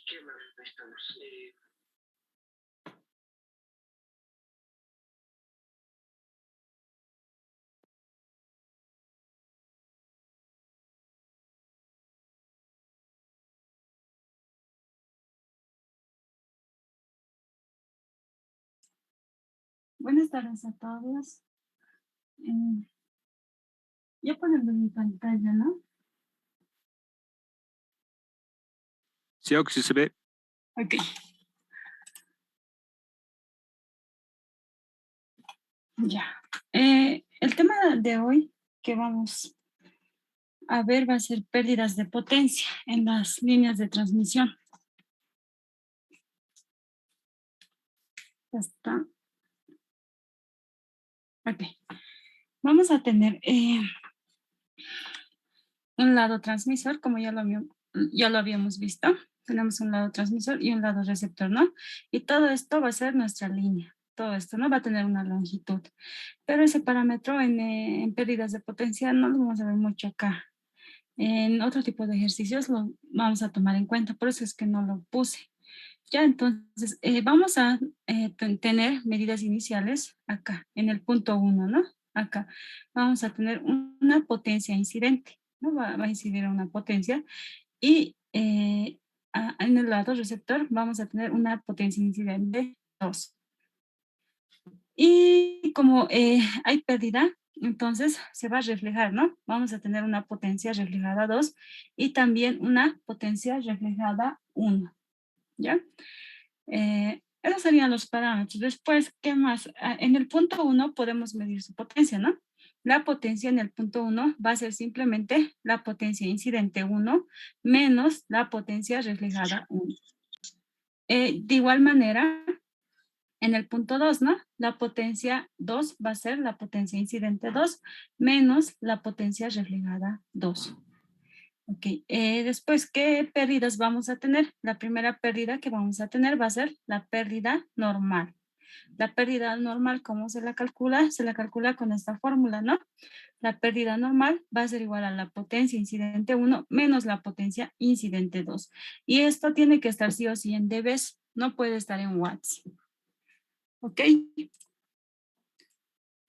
¿Qué más necesitamos? Buenas tardes a todos. Eh, ya pueden ver mi pantalla, ¿no? Sí, sí se ve. Ok. Ya. El tema de hoy que vamos a ver va a ser pérdidas de potencia en las líneas de transmisión. Ya está. Ok. Vamos a tener un lado transmisor, como ya lo habíamos visto. Tenemos un lado transmisor y un lado receptor, ¿no? Y todo esto va a ser nuestra línea. Todo esto, ¿no? Va a tener una longitud. Pero ese parámetro en pérdidas de potencia no lo vamos a ver mucho acá. En otro tipo de ejercicios lo vamos a tomar en cuenta, por eso es que no lo puse. Ya, entonces, vamos a tener medidas iniciales acá, en el punto 1, ¿no? Acá. Vamos a tener una potencia incidente, ¿no? Va a incidir una potencia y en el lado receptor vamos a tener una potencia incidente 2. Y como hay pérdida, entonces se va a reflejar, ¿no? Vamos a tener una potencia reflejada 2 y también una potencia reflejada 1, ¿ya? Esos serían los parámetros. Después, ¿qué más? En el punto 1 podemos medir su potencia, ¿no? La potencia en el punto 1 va a ser simplemente la potencia incidente 1 menos la potencia reflejada 1. De igual manera, en el punto 2, ¿no? La potencia 2 va a ser la potencia incidente 2 menos la potencia reflejada 2. Ok, después, ¿qué pérdidas vamos a tener? La primera pérdida que vamos a tener va a ser la pérdida normal. La pérdida normal, ¿cómo se la calcula? Se la calcula con esta fórmula, ¿no? La pérdida normal va a ser igual a la potencia incidente 1 menos la potencia incidente 2. Y esto tiene que estar sí o sí en dB, no puede estar en watts. ¿Ok?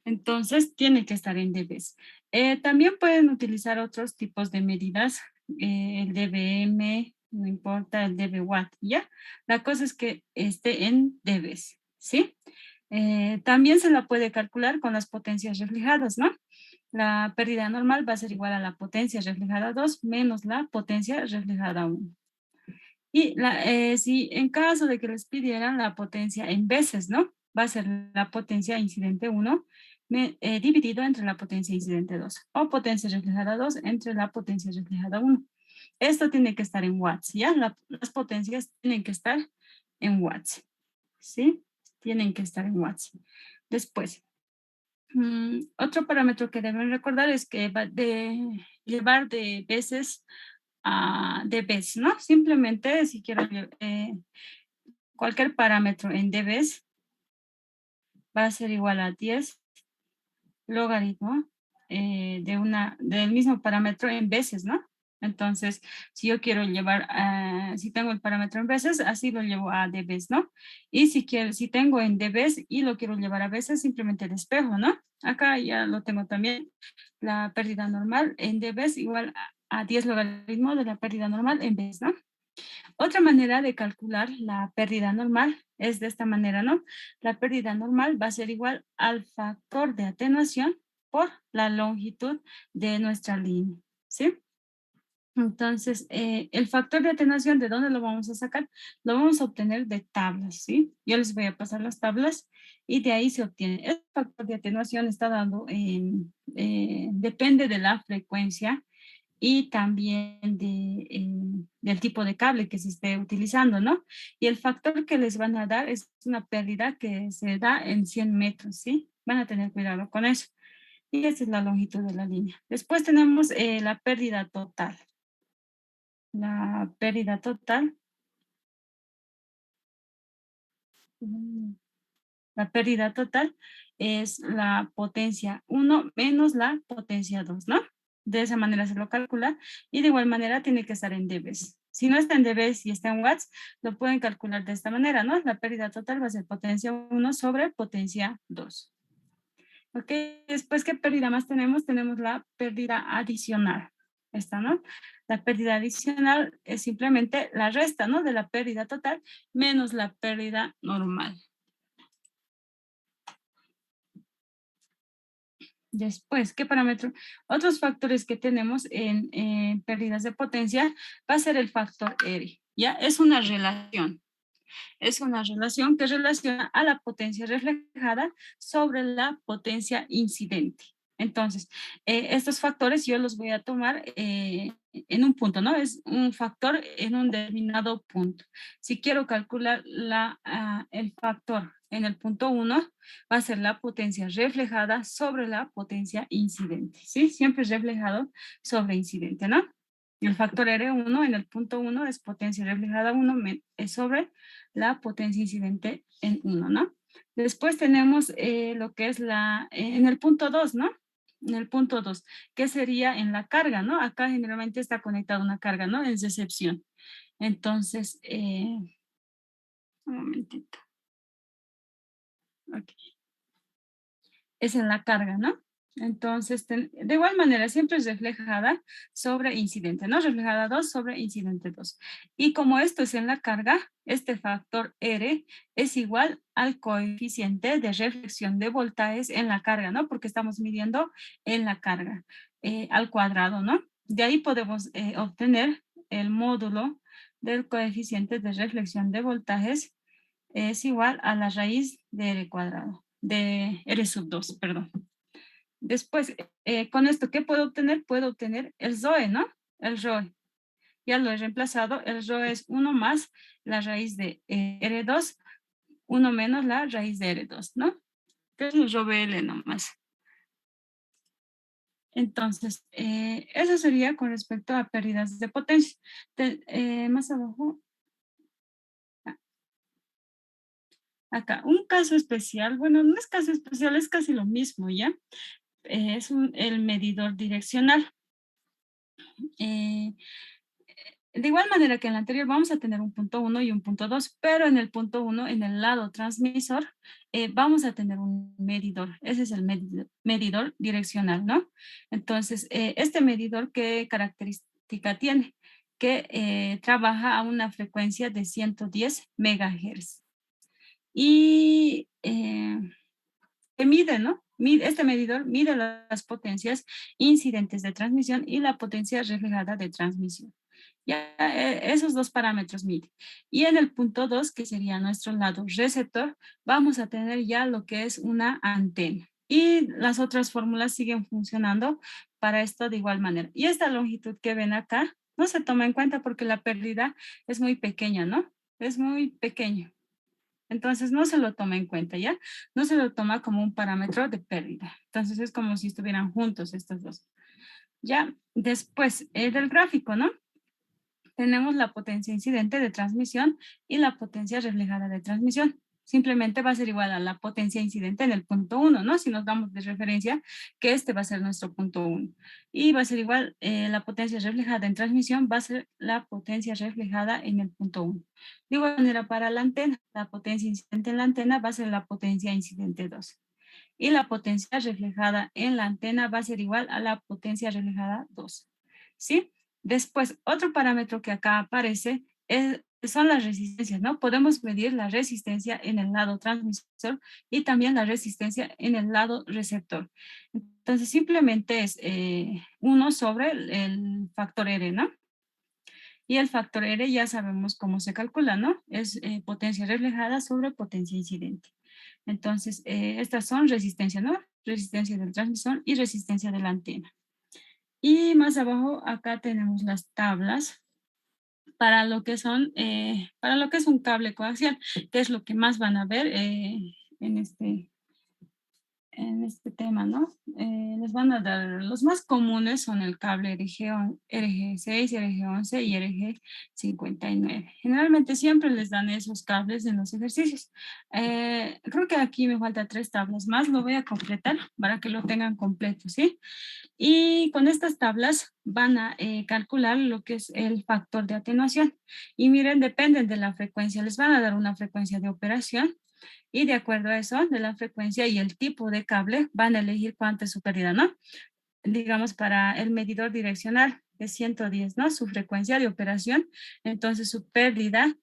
Entonces, tiene que estar en dB. También pueden utilizar otros tipos de medidas, el dBm, no importa, el dB watt, ¿ya? La cosa es que esté en dB, ¿sí? También se la puede calcular con las potencias reflejadas, ¿no? La pérdida normal va a ser igual a la potencia reflejada 2 menos la potencia reflejada 1. Y si en caso de que les pidieran la potencia en veces, ¿no? Va a ser la potencia incidente 1 dividido entre la potencia incidente 2 o potencia reflejada 2 entre la potencia reflejada 1. Esto tiene que estar en watts, ¿ya? Las potencias tienen que estar en watts, ¿sí? Tienen que estar en watts. Después, otro parámetro que deben recordar es que va de llevar de veces de dBs, ¿no? Simplemente si quiero cualquier parámetro en dBs va a ser igual a 10 logaritmo del mismo parámetro en veces, ¿no? Entonces, si yo quiero llevar, si tengo el parámetro en veces, así lo llevo a dBs, ¿no? Y si tengo en dBs y lo quiero llevar a veces, simplemente despejo, ¿no? Acá ya lo tengo también, la pérdida normal en dBs igual a 10 logaritmo de la pérdida normal en veces, ¿no? Otra manera de calcular la pérdida normal es de esta manera, ¿no? La pérdida normal va a ser igual al factor de atenuación por la longitud de nuestra línea, ¿sí? Entonces, el factor de atenuación, ¿de dónde lo vamos a sacar? Lo vamos a obtener de tablas, ¿sí? Yo les voy a pasar las tablas y de ahí se obtiene. El factor de atenuación está dando, depende de la frecuencia y también del tipo de cable que se esté utilizando, ¿no? Y el factor que les van a dar es una pérdida que se da en 100 metros, ¿sí? Van a tener cuidado con eso. Y esa es la longitud de la línea. Después tenemos la pérdida total. La pérdida total. La pérdida total es la potencia 1 menos la potencia 2, ¿no? De esa manera se lo calcula y de igual manera tiene que estar en dBs, Si no está en dB, si está en watts, lo pueden calcular de esta manera, ¿no? La pérdida total va a ser potencia 1 sobre potencia 2. ¿Ok? Después, ¿qué pérdida más tenemos? Tenemos la pérdida adicional. Esta, ¿no? La pérdida adicional es simplemente la resta, ¿no? De la pérdida total menos la pérdida normal. Después, ¿qué parámetro? Otros factores que tenemos en pérdidas de potencia va a ser el factor R, ¿ya? Es una relación. Es una relación que relaciona a la potencia reflejada sobre la potencia incidente. Entonces, estos factores yo los voy a tomar en un punto, ¿no? Es un factor en un determinado punto. Si quiero calcular el factor en el punto 1, va a ser la potencia reflejada sobre la potencia incidente, ¿sí? Siempre es reflejado sobre incidente, ¿no? El factor R1 en el punto 1 es potencia reflejada 1 sobre la potencia incidente en 1, ¿no? Después tenemos lo que es en el punto 2, ¿no? En el punto 2, que sería en la carga, ¿no? Acá generalmente está conectada una carga, ¿no? En recepción. Entonces, un momentito. Ok. Es en la carga, ¿no? Entonces, de igual manera, siempre es reflejada sobre incidente, ¿no? Reflejada 2 sobre incidente 2. Y como esto es en la carga, este factor R es igual al coeficiente de reflexión de voltajes en la carga, ¿no? Porque estamos midiendo en la carga al cuadrado, ¿no? De ahí podemos obtener el módulo del coeficiente de reflexión de voltajes es igual a la raíz de R cuadrado, de R sub 2, perdón. Después, con esto, ¿qué puedo obtener? Puedo obtener el ROE, ¿no? El ROE. Ya lo he reemplazado. El ROE es 1 más la raíz de R2, 1 menos la raíz de R2, ¿no? Que es el ROBL nomás. Entonces, eso sería con respecto a pérdidas de potencia. Más abajo, acá, un caso especial, bueno, no es caso especial, es casi lo mismo, ¿ya? Es el medidor direccional. Eh, de igual manera que en el anterior vamos a tener un punto 1 y un punto 2, pero en el punto 1, en el lado transmisor, vamos a tener un medidor. Ese es el medidor direccional, ¿no? Entonces, este medidor, ¿qué característica tiene? Que trabaja a una frecuencia de 110 megahertz. Y que mide, ¿no? Este medidor mide las potencias incidentes de transmisión y la potencia reflejada de transmisión. Ya esos dos parámetros mide. Y en el punto 2, que sería nuestro lado receptor, vamos a tener ya lo que es una antena. Y las otras fórmulas siguen funcionando para esto de igual manera. Y esta longitud que ven acá no se toma en cuenta porque la pérdida es muy pequeña, ¿no? Es muy pequeño. Entonces no se lo toma en cuenta, ¿ya? No se lo toma como un parámetro de pérdida. Entonces es como si estuvieran juntos estos dos. Ya, después del gráfico, ¿no? Tenemos la potencia incidente de transmisión y la potencia reflejada de transmisión. Simplemente va a ser igual a la potencia incidente en el punto 1, ¿no? Si nos damos de referencia que este va a ser nuestro punto 1. Y va a ser igual, la potencia reflejada en transmisión va a ser la potencia reflejada en el punto 1. De igual manera para la antena, la potencia incidente en la antena va a ser la potencia incidente 2. Y la potencia reflejada en la antena va a ser igual a la potencia reflejada 2. ¿Sí? Después, otro parámetro que acá aparece son las resistencias, ¿no? Podemos medir la resistencia en el lado transmisor y también la resistencia en el lado receptor. Entonces, simplemente es 1 sobre el factor R, ¿no? Y el factor R ya sabemos cómo se calcula, ¿no? Es potencia reflejada sobre potencia incidente. Entonces, estas son resistencia, ¿no? Resistencia del transmisor y resistencia de la antena. Y más abajo, acá tenemos las tablas para lo que son, para lo que es un cable coaxial, que es lo que más van a ver en este tema, ¿no? Les van a dar, los más comunes son el cable RG6, RG11 y RG59. Generalmente siempre les dan esos cables en los ejercicios. Creo que aquí me falta 3 tablas más, lo voy a completar para que lo tengan completo, ¿sí? Y con estas tablas van a calcular lo que es el factor de atenuación. Y miren, dependen de la frecuencia, les van a dar una frecuencia de operación y de acuerdo a eso, de la frecuencia y el tipo de cable, van a elegir cuánto es su pérdida, ¿no? Digamos, para el medidor direccional es 110, ¿no? Su frecuencia de operación, entonces su pérdida,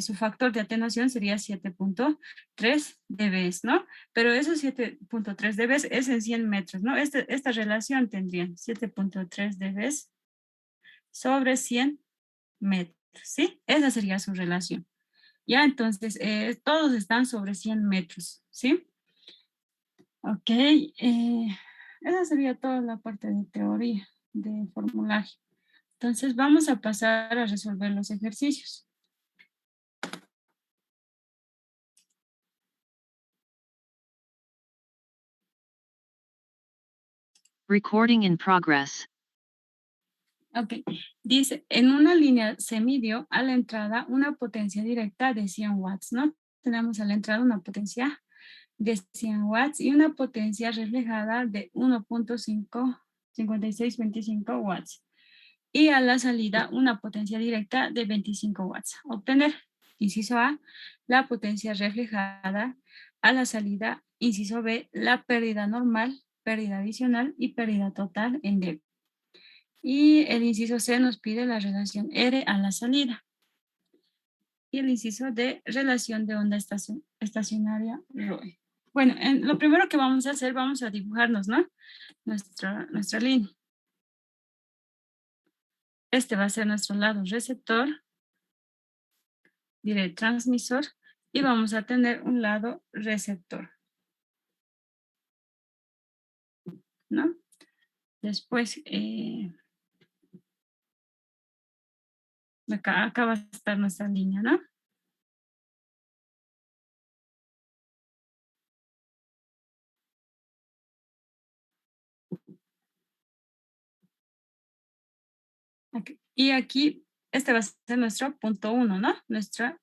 su factor de atenuación sería 7.3 dB, ¿no? Pero esos 7.3 dB es en 100 metros, ¿no? Esta relación tendrían 7.3 dB sobre 100 metros, ¿sí? Esa sería su relación. Ya, entonces, todos están sobre 100 metros, ¿sí? Ok, esa sería toda la parte de teoría, de formulaje. Entonces, vamos a pasar a resolver los ejercicios. Recording in progress. Ok, dice, en una línea se midió a la entrada una potencia directa de 100 watts, ¿no? Tenemos a la entrada una potencia de 100 watts y una potencia reflejada de 1.5625 watts. Y a la salida una potencia directa de 25 watts. Obtener, inciso A, la potencia reflejada a la salida, inciso B, la pérdida normal, pérdida adicional y pérdida total en dB. Y el inciso C nos pide la relación R a la salida. Y el inciso D, relación de onda estacionaria ROE. Bueno, lo primero que vamos a hacer, vamos a dibujarnos, ¿no? Nuestra línea. Este va a ser nuestro lado receptor, diré transmisor, y vamos a tener un lado receptor, ¿no? Después, acá va a estar nuestra línea, ¿no? Aquí. Y aquí, este va a ser nuestro punto 1, ¿no? Nuestra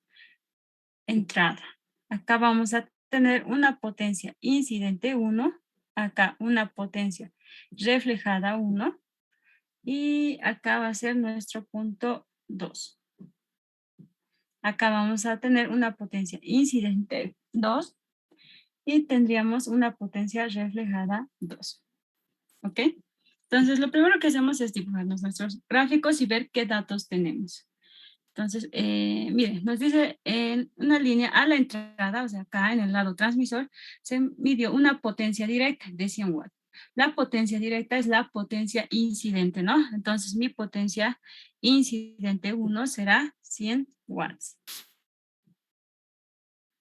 entrada. Acá vamos a tener una potencia incidente 1, acá una potencia reflejada 1, y acá va a ser nuestro punto 2. Acá vamos a tener una potencia incidente 2 y tendríamos una potencia reflejada 2. ¿Ok? Entonces, lo primero que hacemos es dibujarnos nuestros gráficos y ver qué datos tenemos. Entonces, miren, nos dice en una línea a la entrada, o sea, acá en el lado transmisor, se midió una potencia directa de 100 watts. La potencia directa es la potencia incidente, ¿no? Entonces, mi potencia incidente 1 será 100 watts.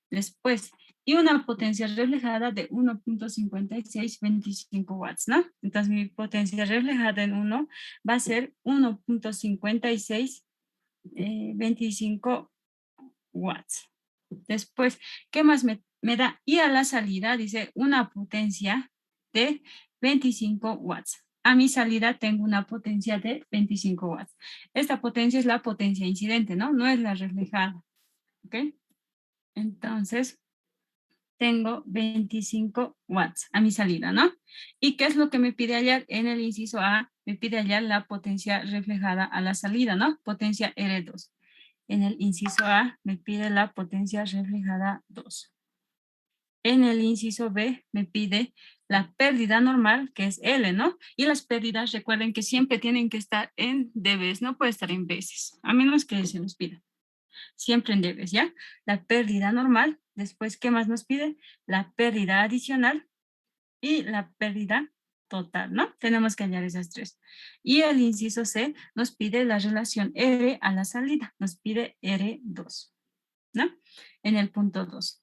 Después, y una potencia reflejada de 1.5625 watts, ¿no? Entonces, mi potencia reflejada en 1 va a ser 1.5625 watts. Después, ¿qué más me da? Y a la salida dice una potencia de 25 watts. A mi salida tengo una potencia de 25 watts. Esta potencia es la potencia incidente, ¿no? No es la reflejada. ¿Ok? Entonces, tengo 25 watts a mi salida, ¿no? ¿Y qué es lo que me pide hallar en el inciso A? Me pide hallar la potencia reflejada a la salida, ¿no? Potencia R2. En el inciso A me pide la potencia reflejada 2. En el inciso B me pide la pérdida normal, que es L, ¿no? Y las pérdidas, recuerden que siempre tienen que estar en dBs, no puede estar en veces, a menos que se nos pida. Siempre en dBs, ¿ya? La pérdida normal, después, ¿qué más nos pide? La pérdida adicional y la pérdida total, ¿no? Tenemos que hallar esas tres. Y el inciso C nos pide la relación R a la salida, nos pide R2, ¿no? En el punto 2.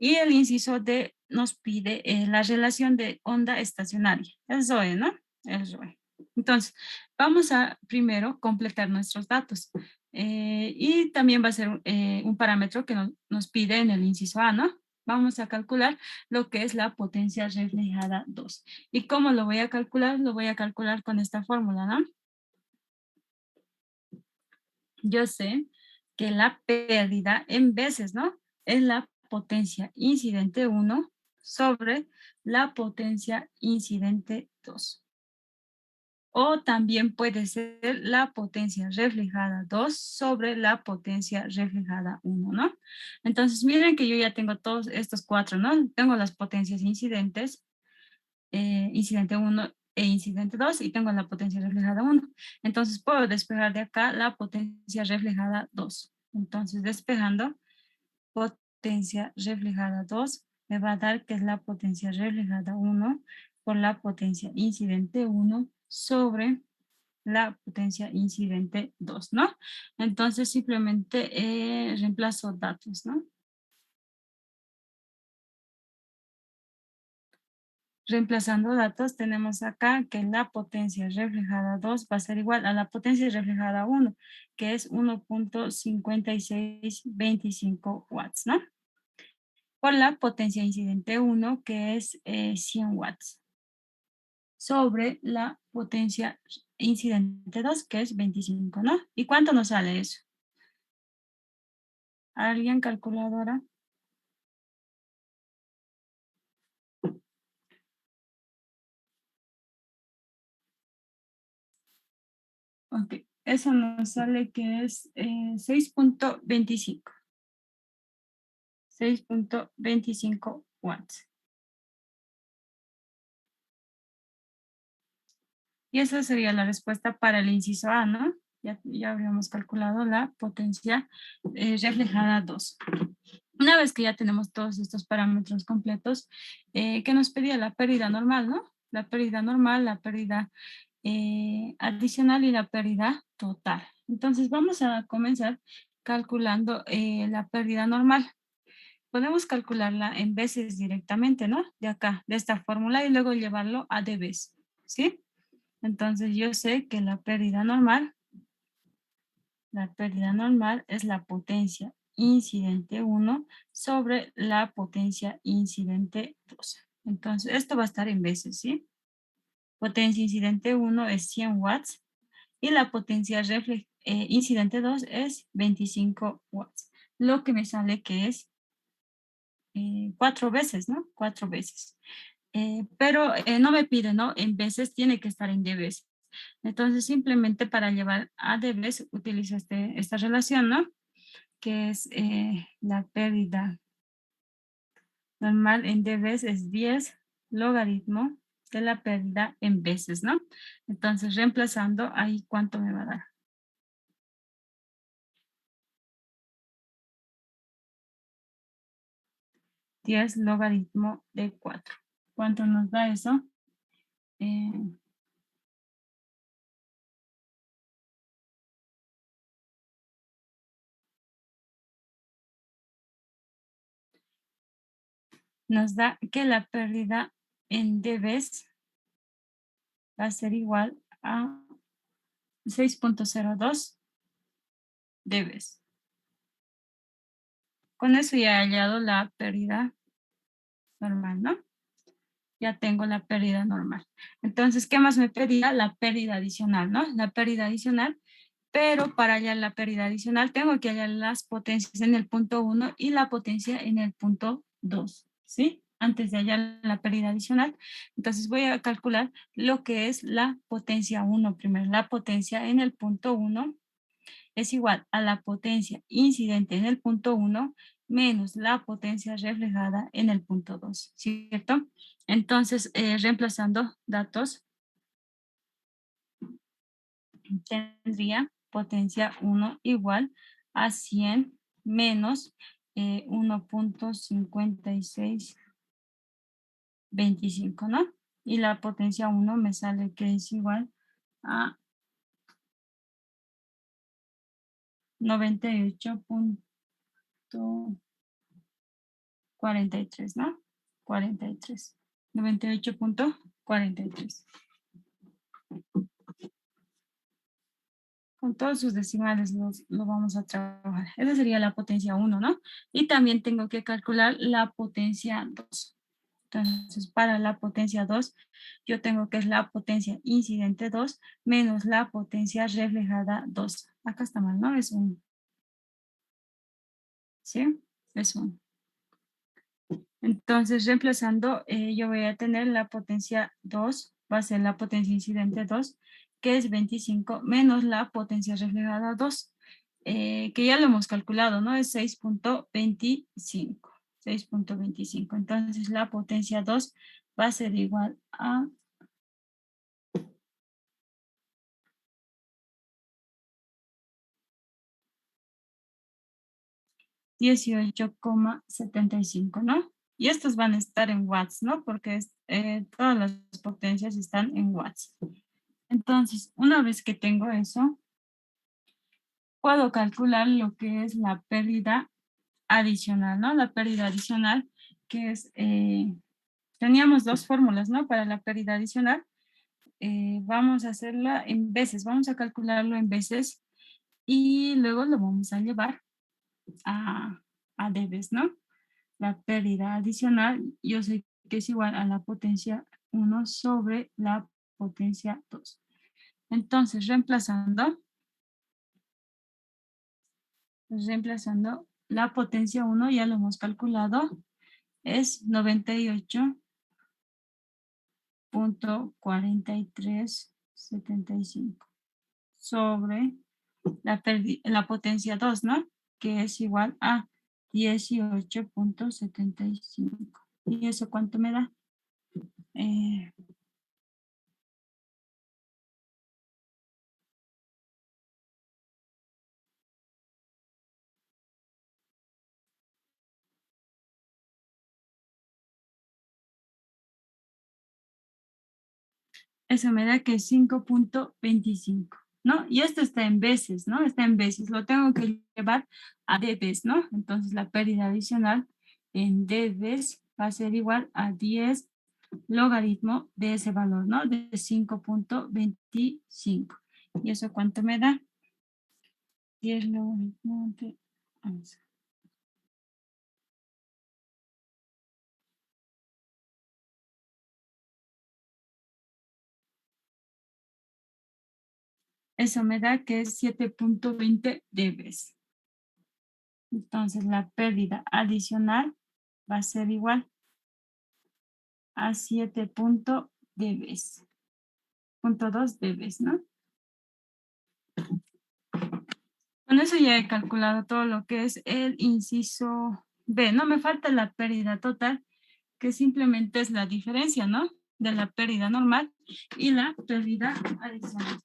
Y el inciso D nos pide la relación de onda estacionaria, el ROE, ¿no? El ROE. Entonces, vamos a primero completar nuestros datos. Y también va a ser un parámetro que nos pide en el inciso A, ¿no? Vamos a calcular lo que es la potencia reflejada 2. ¿Y cómo lo voy a calcular? Lo voy a calcular con esta fórmula, ¿no? Yo sé que la pérdida en veces, ¿no? Es la potencia incidente 1 sobre la potencia incidente 2. O también puede ser la potencia reflejada 2 sobre la potencia reflejada 1, ¿no? Entonces, miren que yo ya tengo todos estos cuatro, ¿no? Tengo las potencias incidentes, incidente 1 e incidente 2, y tengo la potencia reflejada 1. Entonces, puedo despejar de acá la potencia reflejada 2. Entonces, despejando, potencia reflejada 2 me va a dar que es la potencia reflejada 1 por la potencia incidente 1 sobre la potencia incidente 2, ¿no? Entonces simplemente reemplazo datos, ¿no? Reemplazando datos tenemos acá que la potencia reflejada 2 va a ser igual a la potencia reflejada 1, que es 1.5625 watts, ¿no? Por la potencia incidente 1, que es 100 watts, sobre la potencia incidente 2, que es 25, ¿no? ¿Y cuánto nos sale eso? ¿Alguien calculadora? Ok, eso nos sale que es 6.25. 6.25 watts. Y esa sería la respuesta para el inciso A, ¿no? Ya habíamos calculado la potencia reflejada 2. Una vez que ya tenemos todos estos parámetros completos, ¿qué nos pedía? La pérdida normal, ¿no? La pérdida normal, la pérdida adicional y la pérdida total. Entonces vamos a comenzar calculando la pérdida normal. Podemos calcularla en veces directamente, ¿no? De acá, de esta fórmula, y luego llevarlo a dBs, ¿sí? Entonces yo sé que la pérdida normal es la potencia incidente 1 sobre la potencia incidente 2. Entonces esto va a estar en veces, ¿sí? Potencia incidente 1 es 100 watts y la potencia incidente 2 es 25 watts. Lo que me sale que es 4 veces, ¿no? 4 veces. Pero no me pide, ¿no? En veces tiene que estar en dBs. Entonces, simplemente para llevar a dBs utilizo esta relación, ¿no? Que es la pérdida normal en dBs es 10 logaritmo de la pérdida en veces, ¿no? Entonces, reemplazando ahí, ¿cuánto me va a dar? 10 logaritmo de 4. ¿Cuánto nos da eso? Nos da que la pérdida en dBs va a ser igual a 6.02 dBs. Con eso ya he hallado la pérdida normal, ¿no? Ya tengo la pérdida normal. Entonces, ¿qué más me pedía? La pérdida adicional, ¿no? La pérdida adicional, pero para hallar la pérdida adicional tengo que hallar las potencias en el punto 1 y la potencia en el punto 2, ¿sí? Antes de hallar la pérdida adicional. Entonces voy a calcular lo que es la potencia 1 primero. La potencia en el punto 1 es igual a la potencia incidente en el punto 1 menos la potencia reflejada en el punto 2, ¿cierto? Entonces, reemplazando datos, tendría potencia 1 igual a 100 menos 1.5625, ¿no? Y la potencia 1 me sale que es igual a 98.43, ¿no? 43. 98.43. Con todos sus decimales lo vamos a trabajar. Esa sería la potencia 1, ¿no? Y también tengo que calcular la potencia 2. Entonces, para la potencia 2, yo tengo que es la potencia incidente 2 menos la potencia reflejada 2. Acá está mal, ¿no? Es 1. ¿Sí? Es 1. Entonces, reemplazando, yo voy a tener la potencia 2 va a ser la potencia incidente 2, que es 25, menos la potencia reflejada 2, que ya lo hemos calculado, ¿no? Es 6.25. 6.25. Entonces, la potencia 2 va a ser igual a 18,75, ¿no? Y estos van a estar en watts, ¿no? Porque todas las potencias están en watts. Entonces, una vez que tengo eso, puedo calcular lo que es la pérdida adicional, ¿no? La pérdida adicional, que es, teníamos dos fórmulas, ¿no? Para la pérdida adicional. Vamos a hacerla en veces, vamos a calcularlo en veces y luego lo vamos a llevar a debes, ¿no? La pérdida adicional, yo sé que es igual a la potencia 1 sobre la potencia 2. Entonces, reemplazando la potencia 1, ya lo hemos calculado, es 98.4375 sobre la potencia 2, ¿no? Que es igual a 18.75. ¿Y eso cuánto me da? Eso me da que es 5.25, ¿no? Y esto está en veces, ¿no? Está en veces. Lo tengo que llevar a debes, ¿no? Entonces la pérdida adicional en debes va a ser igual a 10 logaritmo de ese valor, ¿no? De 5.25. ¿Y eso cuánto me da? 10 logaritmo de 11. Eso me da que es 7.20 dBs. Entonces la pérdida adicional va a ser igual a 7.2 dBs, ¿no? Con eso ya he calculado todo lo que es el inciso B. No me falta la pérdida total, que simplemente es la diferencia, ¿no? De la pérdida normal y la pérdida adicional.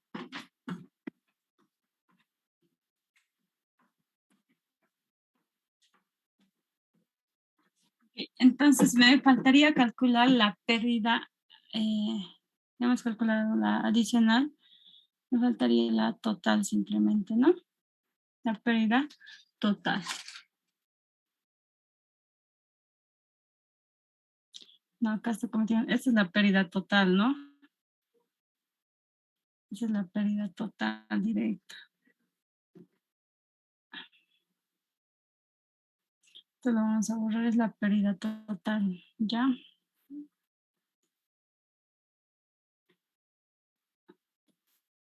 Entonces me faltaría calcular la pérdida, ya hemos calculado la adicional, me faltaría la total simplemente, ¿no? La pérdida total. No, acá está cometiendo, esta es la pérdida total, ¿no? Esa es la pérdida total directa. Esto lo vamos a borrar, es la pérdida total, ¿ya?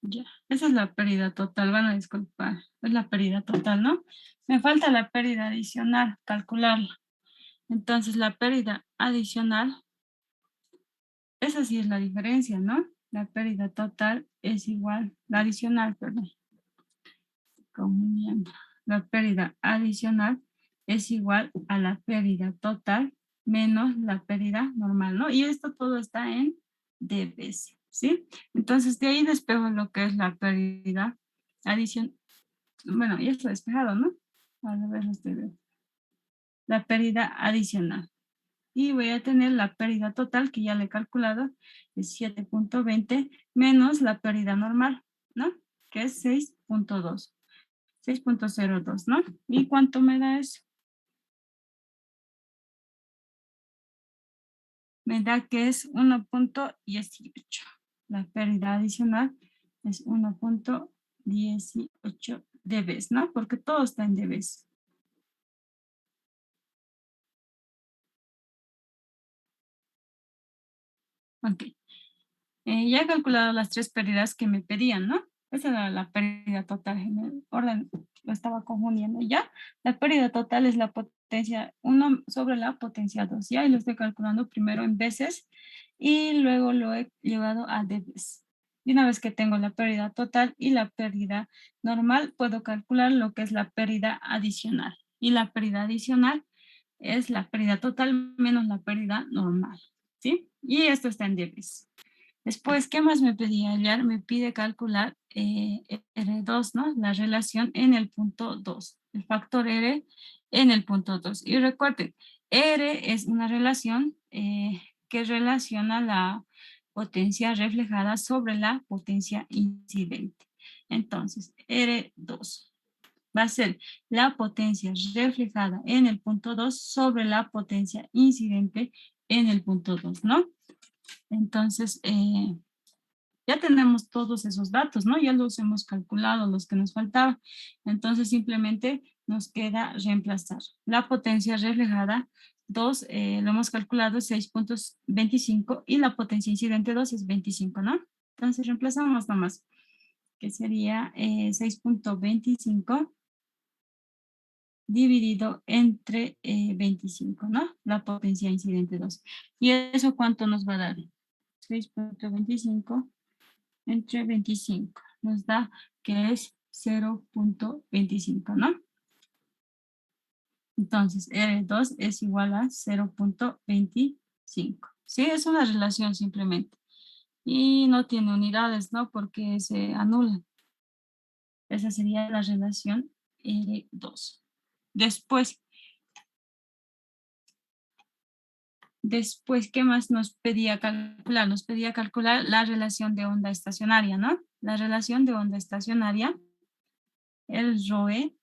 Ya, esa es la pérdida total, van a disculpar, es la pérdida total, ¿no? Me falta la pérdida adicional, calcularla. Entonces, la pérdida adicional, esa sí es la diferencia, ¿no? La pérdida total es igual, la adicional, perdón, comuniendo. La pérdida adicional es igual a la pérdida total menos la pérdida normal, ¿no? Y esto todo está en dBs, ¿sí? Entonces, de ahí despejo lo que es la pérdida adicional. Bueno, ya está despejado, ¿no? A ver los dBs. La pérdida adicional. Y voy a tener la pérdida total, que ya le he calculado, es 7.20 menos la pérdida normal, ¿no? Que es 6.2. 6.02, ¿no? ¿Y cuánto me da eso? Me da que es 1.18. La pérdida adicional es 1.18 dBs, ¿no? Porque todo está en dBs. Ok. Ya he calculado las tres pérdidas que me pedían, ¿no? Esa era la pérdida total. En el orden lo estaba confundiendo. Ya, la pérdida total es la potencia 1 sobre la potencia 2. Ya, y lo estoy calculando primero en veces y luego lo he llevado a dBs. Y una vez que tengo la pérdida total y la pérdida normal, puedo calcular lo que es la pérdida adicional. Y la pérdida adicional es la pérdida total menos la pérdida normal, ¿sí? Y esto está en dBs. Después, ¿qué más me pedía hallar? Me pide calcular R2, ¿no? La relación en el punto 2, el factor R en el punto 2. Y recuerden, R es una relación que relaciona la potencia reflejada sobre la potencia incidente. Entonces, R2 va a ser la potencia reflejada en el punto 2 sobre la potencia incidente en el punto 2, ¿no? Entonces, ya tenemos todos esos datos, ¿no? Ya los hemos calculado, los que nos faltaban. Entonces, simplemente nos queda reemplazar. La potencia reflejada 2, lo hemos calculado, 6.25 y la potencia incidente 2 es 25, ¿no? Entonces, reemplazamos nomás, que sería 6.25 dividido entre 25, ¿no? La potencia incidente 2. ¿Y eso cuánto nos va a dar? 6.25 entre 25. Nos da que es 0.25, ¿no? Entonces, R2 es igual a 0.25. Sí, es una relación simplemente. Y no tiene unidades, ¿no? Porque se anulan. Esa sería la relación R2. Después, ¿qué más nos pedía calcular? Nos pedía calcular la relación de onda estacionaria, ¿no? La relación de onda estacionaria, el ROE,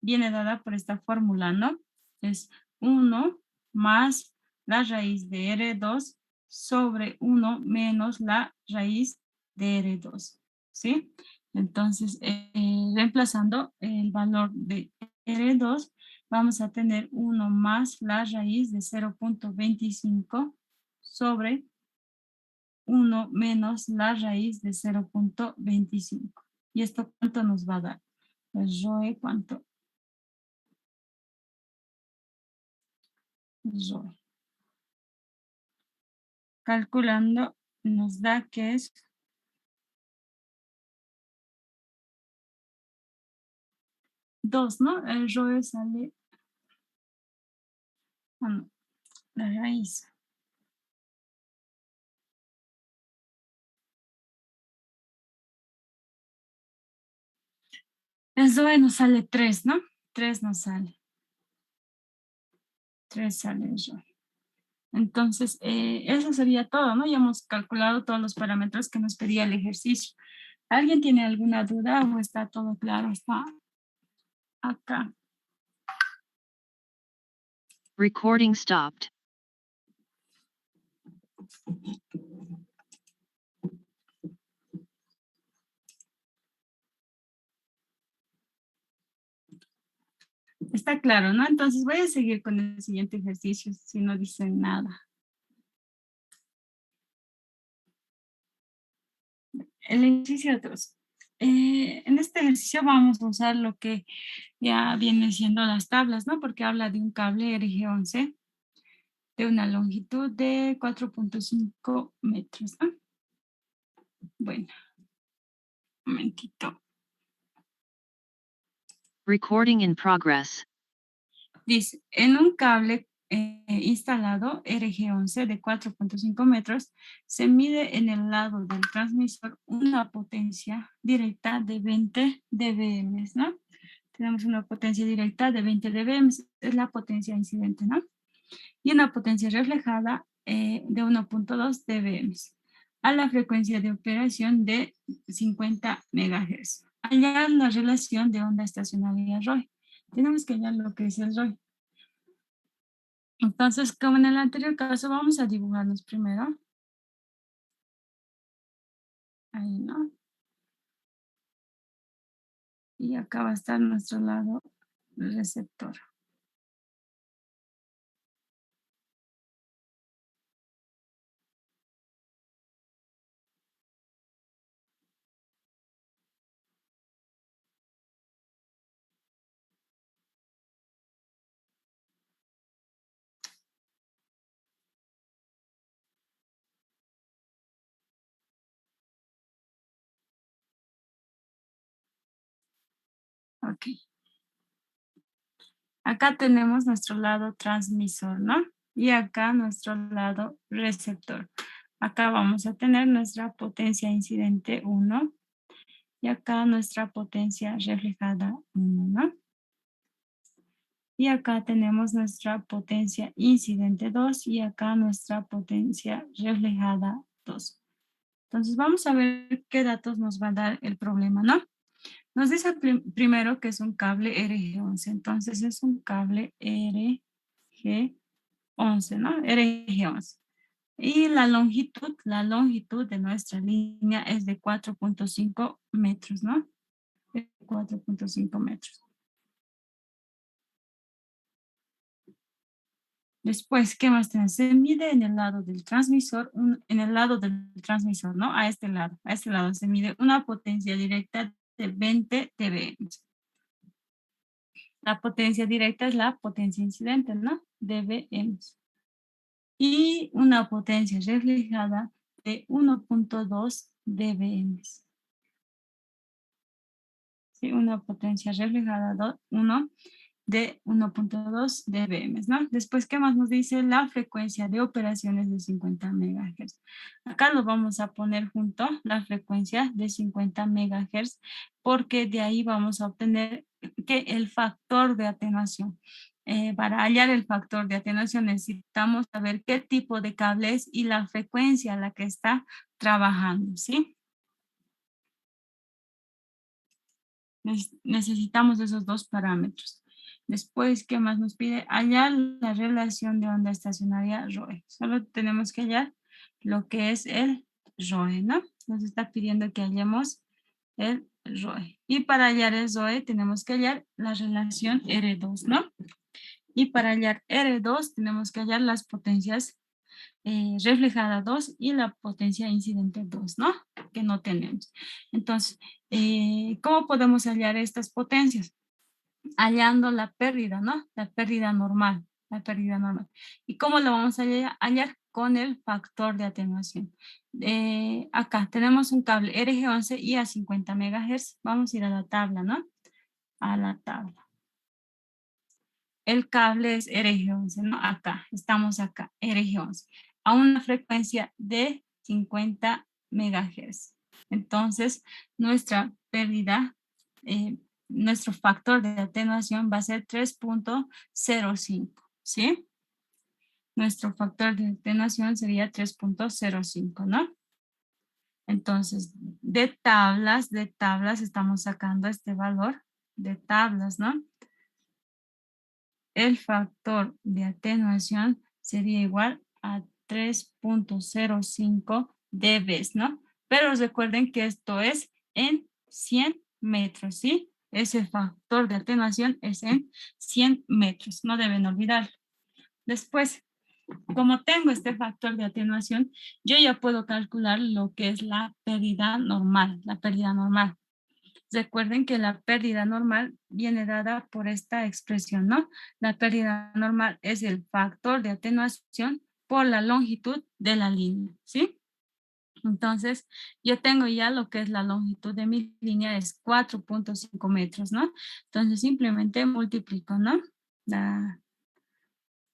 viene dada por esta fórmula, ¿no? Es 1 más la raíz de R2 sobre 1 menos la raíz de R2, ¿sí? Entonces, reemplazando el valor de R2, vamos a tener 1 más la raíz de 0.25 sobre 1 menos la raíz de 0.25. ¿Y esto cuánto nos va a dar? El ROE, ¿cuánto? ROE. Calculando nos da que es 2, ¿no? El ROE sale, no, la raíz. El ROE nos sale 3, ¿no? 3 nos sale. 3 sale el ROE. Entonces, eso sería todo, ¿no? Ya hemos calculado todos los parámetros que nos pedía el ejercicio. ¿Alguien tiene alguna duda o está todo claro? Está acá. Recording stopped. Está claro, ¿no? Entonces voy a seguir con el siguiente ejercicio si no dicen nada. El ejercicio 2. En este ejercicio vamos a usar lo que ya viene siendo las tablas, ¿no? Porque habla de un cable RG11 de una longitud de 4.5 metros, ¿no? Bueno, un momentito. Recording in progress. Dice, en un cable instalado RG11 de 4.5 metros, se mide en el lado del transmisor una potencia directa de 20 dBm, ¿no? Tenemos una potencia directa de 20 dBm, es la potencia incidente, ¿no? Y una potencia reflejada de 1.2 dBm a la frecuencia de operación de 50 MHz. Hallar la relación de onda estacionaria ROI. Tenemos que hallar lo que es el ROI. Entonces, como en el anterior caso, vamos a dibujarnos primero. Ahí, ¿no? Y acá va a estar nuestro lado receptor. Ok. Acá tenemos nuestro lado transmisor, ¿no? Y acá nuestro lado receptor. Acá vamos a tener nuestra potencia incidente 1 y acá nuestra potencia reflejada 1, ¿no? Y acá tenemos nuestra potencia incidente 2 y acá nuestra potencia reflejada 2. Entonces vamos a ver qué datos nos va a dar el problema, ¿no? Nos dice primero que es un cable RG11, entonces es un cable RG11, ¿no? RG11. Y la longitud de nuestra línea es de 4.5 metros, ¿no? De 4.5 metros. Después, ¿qué más tenemos? Se mide en el lado del transmisor, en el lado del transmisor, ¿no? A este lado se mide una potencia directa de 20 dBm. La potencia directa es la potencia incidente, ¿no? dBm. Y una potencia reflejada de 1.2 dBm. ¿Sí? Una potencia reflejada 1 de 1.2 dBm, ¿no? Después, ¿qué más nos dice? La frecuencia de operaciones de 50 MHz. Acá lo vamos a poner junto, la frecuencia de 50 MHz, porque de ahí vamos a obtener que el factor de atenuación. Para hallar el factor de atenuación necesitamos saber qué tipo de cable es y la frecuencia a la que está trabajando, ¿sí? Necesitamos esos dos parámetros. Después, ¿qué más nos pide? Hallar la relación de onda estacionaria ROE. Solo tenemos que hallar lo que es el ROE, ¿no? Nos está pidiendo que hallemos el ROE. Y para hallar el ROE tenemos que hallar la relación R2, ¿no? Y para hallar R2 tenemos que hallar las potencias reflejada 2 y la potencia incidente 2, ¿no? Que no tenemos. Entonces, ¿cómo podemos hallar estas potencias? Hallando la pérdida, ¿no? La pérdida normal, la pérdida normal. ¿Y cómo lo vamos a hallar? Con el factor de atenuación. Acá tenemos un cable RG11 y a 50 MHz. Vamos a ir a la tabla, ¿no? A la tabla. El cable es RG11, ¿no? Acá, estamos acá, RG11, a una frecuencia de 50 MHz. Entonces, nuestra pérdida, nuestro factor de atenuación va a ser 3.05, ¿sí? Nuestro factor de atenuación sería 3.05, ¿no? Entonces, de tablas estamos sacando este valor de tablas, ¿no? El factor de atenuación sería igual a 3.05 dB, ¿no? Pero recuerden que esto es en 100 metros, ¿sí? Ese factor de atenuación es en 100 metros, no deben olvidar. Después, como tengo este factor de atenuación, yo ya puedo calcular lo que es la pérdida normal, Recuerden que la pérdida normal viene dada por esta expresión, ¿no? La pérdida normal es el factor de atenuación por la longitud de la línea, ¿sí? Entonces, yo tengo ya lo que es la longitud de mi línea, es 4.5 metros, ¿no? Entonces, simplemente multiplico, ¿no? La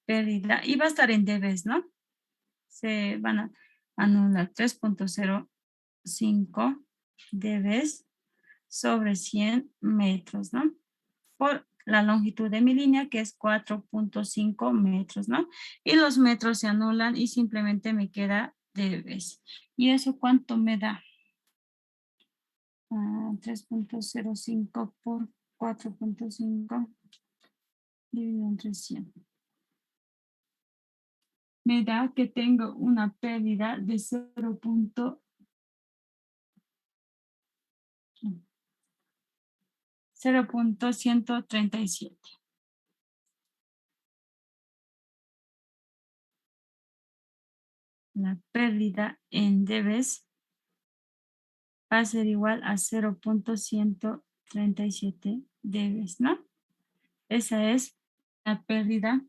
pérdida, y va a estar en dBs, ¿no? Se van a anular 3.05 dBs sobre 100 metros, ¿no? Por la longitud de mi línea, que es 4.5 metros, ¿no? Y los metros se anulan y simplemente me queda dBs. ¿Y eso cuánto me da? 3.05 por 4.5 dividido entre 100. Me da que tengo una pérdida de 0.137. La pérdida en dBs va a ser igual a 0.137 dBs, ¿no? Esa es la pérdida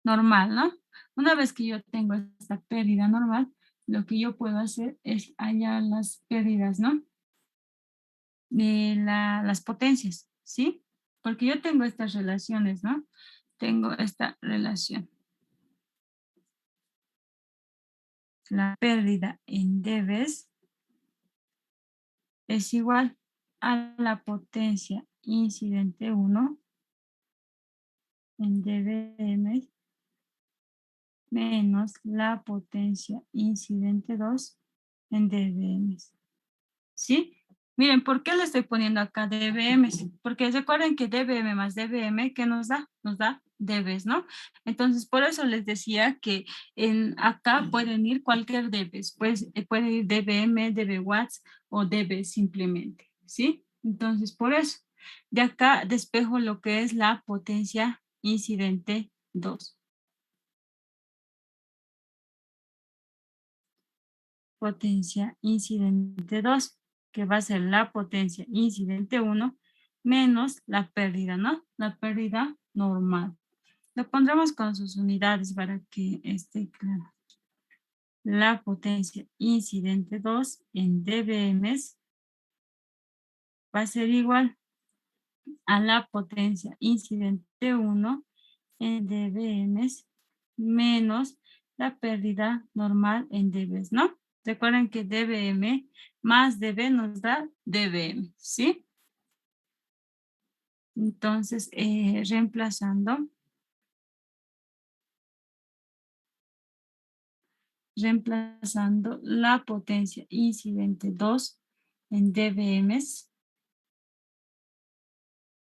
normal, ¿no? Una vez que yo tengo esta pérdida normal, lo que yo puedo hacer es hallar las pérdidas, ¿no? las potencias, ¿sí? Porque yo tengo estas relaciones, ¿no? Tengo esta relación. La pérdida en debes es igual a la potencia incidente 1 en dBm menos la potencia incidente 2 en dBm. ¿Sí? Miren, ¿por qué le estoy poniendo acá dBm? Porque recuerden que dBm más dBm, ¿qué nos da? Nos da dBs, ¿no? Entonces, por eso les decía que acá pueden ir cualquier dBs, pues puede ir dBm, dB watts o dB simplemente, ¿sí? Entonces, por eso, de acá despejo lo que es la potencia incidente 2. Potencia incidente 2, que va a ser la potencia incidente 1 menos la pérdida, ¿no? La pérdida normal. Lo pondremos con sus unidades para que esté claro. La potencia incidente 2 en dBm va a ser igual a la potencia incidente 1 en dBm menos la pérdida normal en dBs, ¿no? Recuerden que dBm más dB nos da dBm, ¿sí? Entonces, reemplazando la potencia incidente 2 en dBm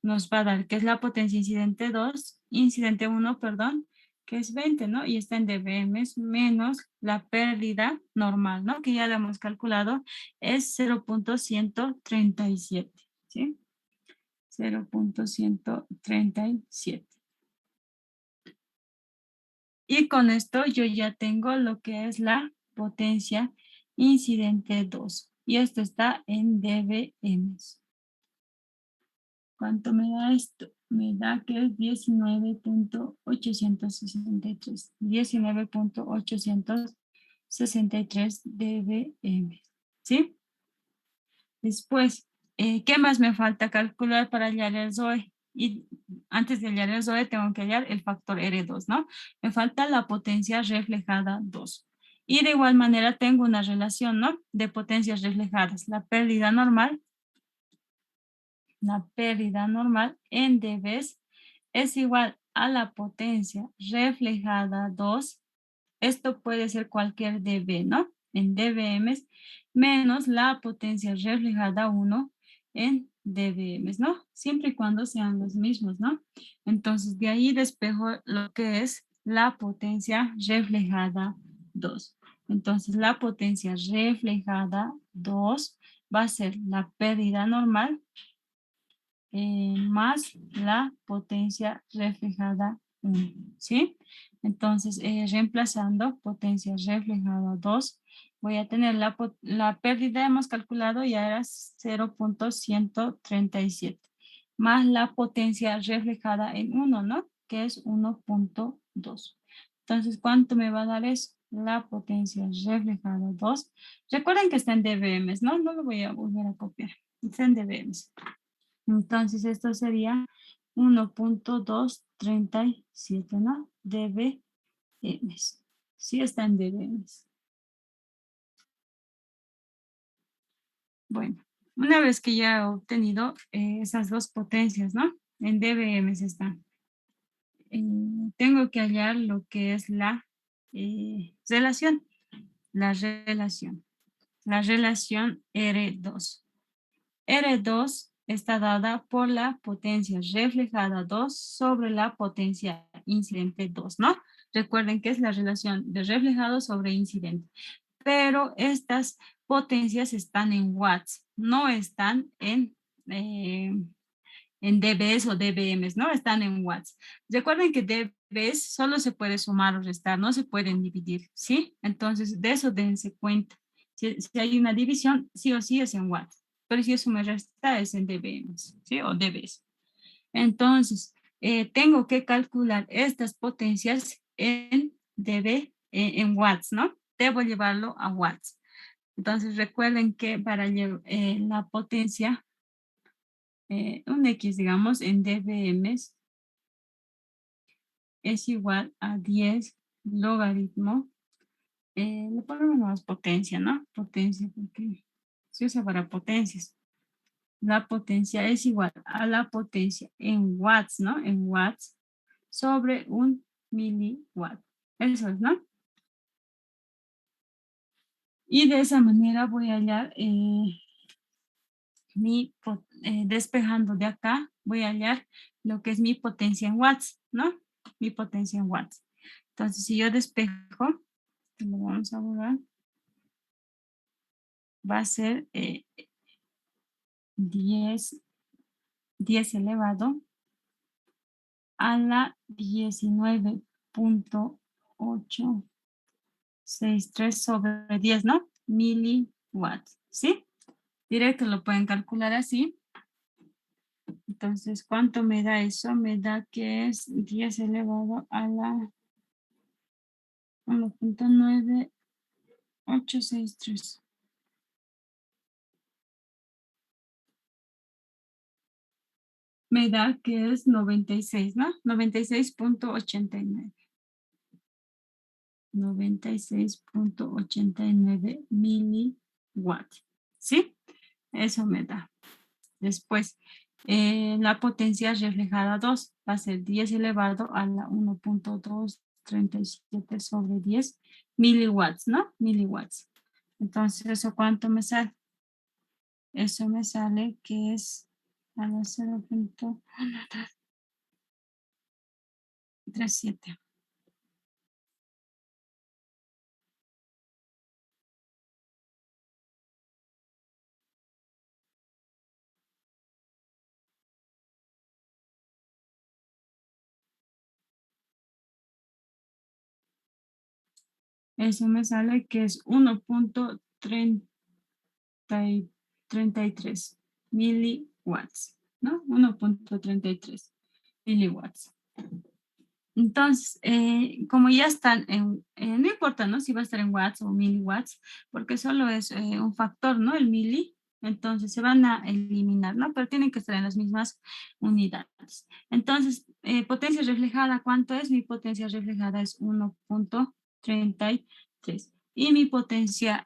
nos va a dar, que es la potencia incidente 1, perdón, que es 20, ¿no? Y está en dBm menos la pérdida normal, ¿no? Que ya la hemos calculado, es 0.137, ¿sí? 0.137. Y con esto yo ya tengo lo que es la potencia incidente 2. Y esto está en dBm. ¿Cuánto me da esto? Me da que es 19.863. 19.863 dBm. ¿Sí? Después, ¿qué más me falta calcular para hallar el ZOE? Y antes de hallar el ZOE tengo que hallar el factor R2, ¿no? Me falta la potencia reflejada 2. Y de igual manera tengo una relación, ¿no? De potencias reflejadas. La pérdida normal en dBs es igual a la potencia reflejada 2. Esto puede ser cualquier dB, ¿no? En dBm menos la potencia reflejada 1 en dBm, ¿no? Siempre y cuando sean los mismos, ¿no? Entonces, de ahí despejo lo que es la potencia reflejada 2. Entonces, la potencia reflejada 2 va a ser la pérdida normal más la potencia reflejada 1, ¿sí? Entonces, reemplazando potencia reflejada 2, voy a tener la pérdida, hemos calculado, ya era 0.137, más la potencia reflejada en 1, ¿no? Que es 1.2. Entonces, ¿cuánto me va a dar eso? La potencia reflejada 2. Recuerden que está en dBm, ¿no? No lo voy a volver a copiar. Está en dBm. Entonces esto sería 1.237, ¿no? dBm. Sí está en dBm. Bueno, una vez que ya he obtenido esas dos potencias, ¿no? En dBm están. Tengo que hallar lo que es la relación. La relación. La relación R2. R2 está dada por la potencia reflejada 2 sobre la potencia incidente 2, ¿no? Recuerden que es la relación de reflejado sobre incidente. Pero estas potencias están en watts, no están en dBs o dBms, ¿no? Están en watts. Recuerden que dBs solo se puede sumar o restar, no se pueden dividir, ¿sí? Entonces, de eso dense cuenta. Si hay una división, sí o sí es en watts. Pero si es suma y resta, es en dBms, ¿sí? O dBs. Entonces, tengo que calcular estas potencias en dB, en watts, ¿no? Debo llevarlo a watts. Entonces, recuerden que para la potencia un X, digamos, en dBm es igual a 10 logaritmo. Le ponemos más potencia, ¿no? Potencia, porque se usa para potencias. La potencia es igual a la potencia en watts, ¿no? En watts sobre un miliwatt. Eso es, ¿no? Y de esa manera voy a hallar despejando de acá, voy a hallar lo que es mi potencia en watts, ¿no? Mi potencia en watts. Entonces, si yo despejo, lo vamos a borrar, va a ser 10 elevado a la 19.863 sobre 10, ¿no? Miliwatts, ¿sí? Directo lo pueden calcular así. Entonces, ¿cuánto me da eso? Me da que es 10 elevado a la 1.9863. Me da que es 96, ¿no? 96.89. 96.89 miliwatts. ¿Sí? Eso me da. Después, la potencia reflejada 2 va a ser 10 elevado a la 1.237 sobre 10 miliwatts, ¿no? Miliwatts. Entonces, ¿eso cuánto me sale? Eso me sale que es a la 0.37. Eso me sale que es 1.33 miliwatts, ¿no? 1.33 miliwatts. Entonces, como ya están no importa, ¿no? Si va a estar en watts o miliwatts, porque solo es un factor, ¿no? El mili, entonces se van a eliminar, ¿no? Pero tienen que estar en las mismas unidades. Entonces, potencia reflejada, ¿cuánto es? Mi potencia reflejada es 1.33. Y mi potencia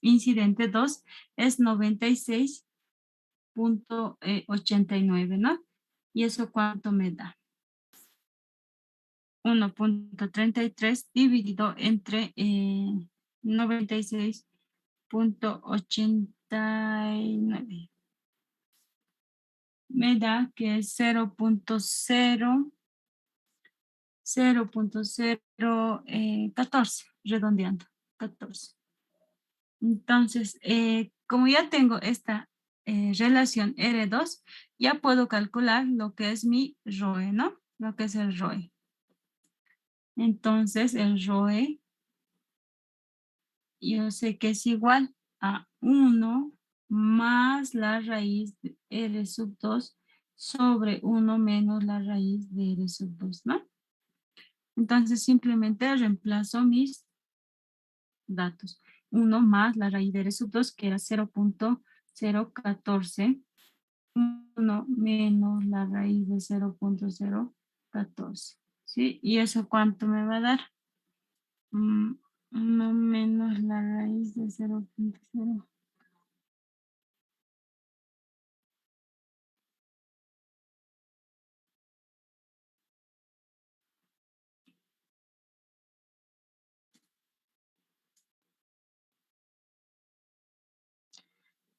incidente 2 es 96.89, ¿no? ¿Y eso cuánto me da? 1.33 dividido entre 96.89. Me da que es 0.014, redondeando, 14. Entonces, como ya tengo esta relación R2, ya puedo calcular lo que es mi ROE, ¿no? Lo que es el ROE. Entonces, el ROE, yo sé que es igual a 1 más la raíz de R sub 2 sobre 1 menos la raíz de R sub 2, ¿no? Entonces, simplemente reemplazo mis datos. 1 más la raíz de R sub 2, que era 0.014. 1 menos la raíz de 0.014. ¿Sí? ¿Y eso cuánto me va a dar? 1 menos la raíz de 0.0.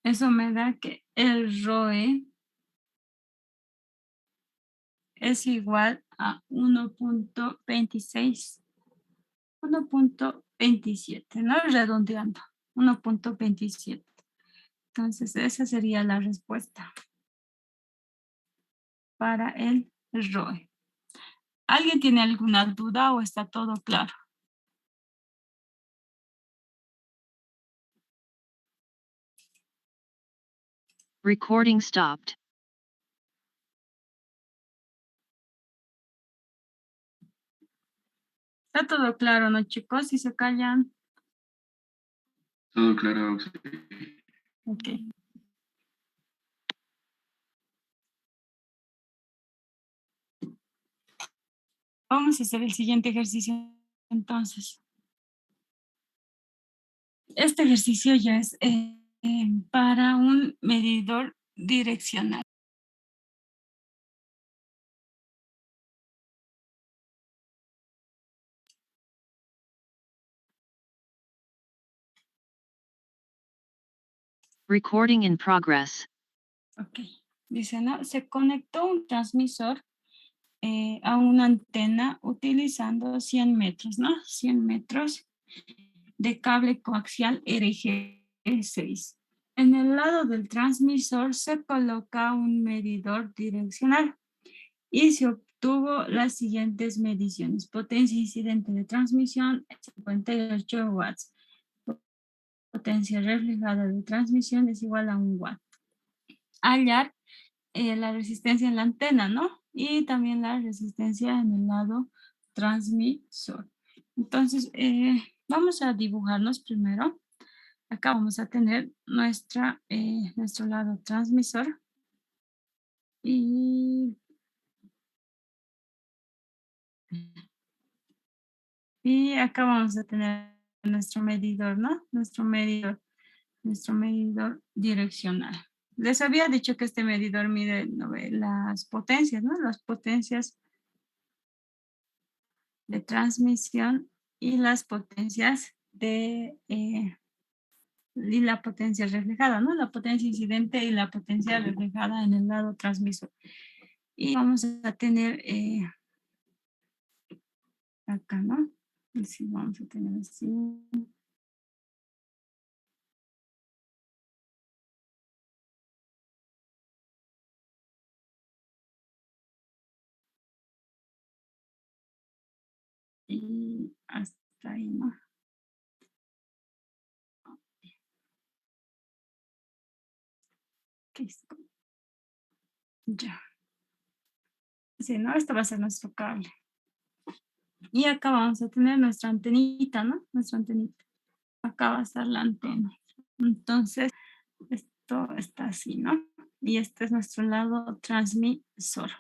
Eso me da que el ROE es igual a 1.26. 1.27, ¿no? Redondeando. 1.27. Entonces, esa sería la respuesta para el ROE. ¿Alguien tiene alguna duda o está todo claro? Recording stopped. Está todo claro, ¿no, chicos? Si se callan. Todo claro. Ok. Vamos a hacer el siguiente ejercicio entonces. Este ejercicio ya es para un medidor direccional. Recording in progress. Ok, dice, ¿no? Se conectó un transmisor a una antena utilizando 100 metros, ¿no? 100 metros de cable coaxial RG6. En el lado del transmisor se coloca un medidor direccional y se obtuvo las siguientes mediciones. Potencia incidente de transmisión, 58 watts. Potencia reflejada de transmisión es igual a 1 watt. Hallar la resistencia en la antena, ¿no? Y también la resistencia en el lado transmisor. Entonces, vamos a dibujarnos primero. Acá vamos a tener nuestro lado transmisor. Y acá vamos a tener nuestro medidor, ¿no? Nuestro medidor direccional. Les había dicho que este medidor mide las potencias, ¿no? Las potencias de transmisión y las potencias y la potencia reflejada, ¿no? La potencia incidente y la potencia reflejada en el lado transmisor. Y vamos a tener acá, ¿no? Así vamos a tener así. Y hasta ahí, ¿no? Listo. Ya. Sí, ¿no? Esto va a ser nuestro cable. Y acá vamos a tener nuestra antenita, ¿no? Nuestra antenita. Acá va a estar la antena. Entonces, esto está así, ¿no? Y este es nuestro lado transmisor.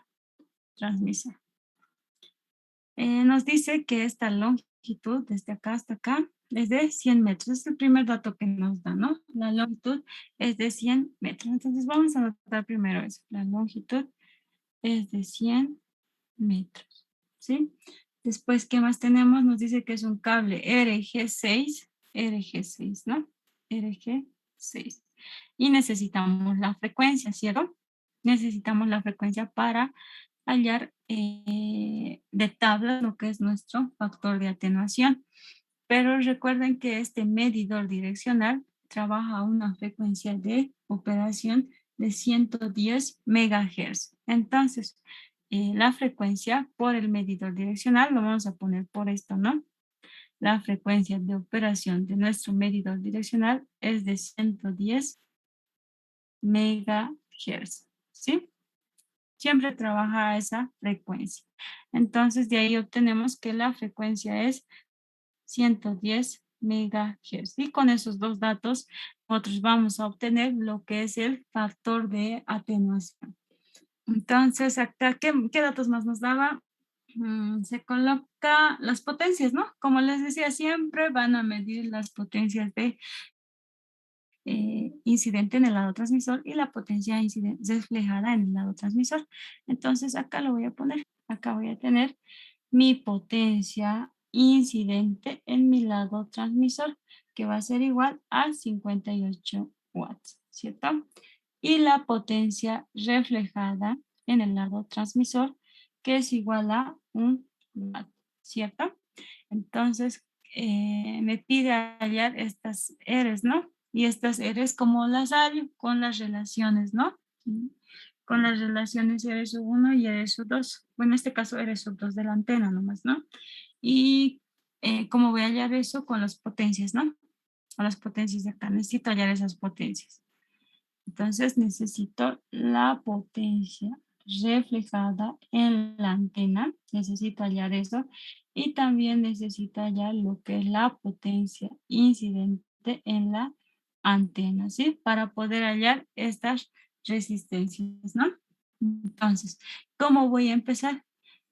Nos dice que esta longitud desde acá hasta acá es de 100 metros. Es el primer dato que nos da, ¿no? La longitud es de 100 metros. Entonces vamos a anotar primero eso. La longitud es de 100 metros, ¿sí? Después, ¿qué más tenemos? Nos dice que es un cable RG6, ¿no? RG6. Y necesitamos la frecuencia, ¿cierto? Necesitamos la frecuencia para hallar de tabla lo que es nuestro factor de atenuación. Pero recuerden que este medidor direccional trabaja a una frecuencia de operación de 110 megahertz. Entonces, la frecuencia por el medidor direccional lo vamos a poner por esto, ¿no? La frecuencia de operación de nuestro medidor direccional es de 110 megahertz, ¿sí? Siempre trabaja a esa frecuencia. Entonces, de ahí obtenemos que la frecuencia es 110 megahertz. Y con esos dos datos, nosotros vamos a obtener lo que es el factor de atenuación. Entonces, acá, ¿qué datos más nos daba? Se coloca las potencias, ¿no? Como les decía, siempre van a medir las potencias de incidente en el lado transmisor y la potencia reflejada en el lado transmisor. Entonces, acá lo voy a poner. Acá voy a tener mi potencia incidente en mi lado transmisor, que va a ser igual a 58 watts, ¿cierto? Y la potencia reflejada en el lado transmisor, que es igual a 1 watt, ¿cierto? Entonces, me pide hallar estas R's, ¿no? Y estas R's, ¿cómo las hallo? Con las relaciones, ¿no? Con las relaciones R sub 1 y R sub 2. Bueno, en este caso R sub 2 de la antena nomás, ¿no? Y ¿cómo voy a hallar eso? Con las potencias, ¿no? Con las potencias de acá. Necesito hallar esas potencias. Entonces necesito la potencia reflejada en la antena. Necesito hallar eso. Y también necesito hallar lo que es la potencia incidente en la antena, ¿sí? Para poder hallar estas resistencias, ¿no? Entonces, ¿cómo voy a empezar?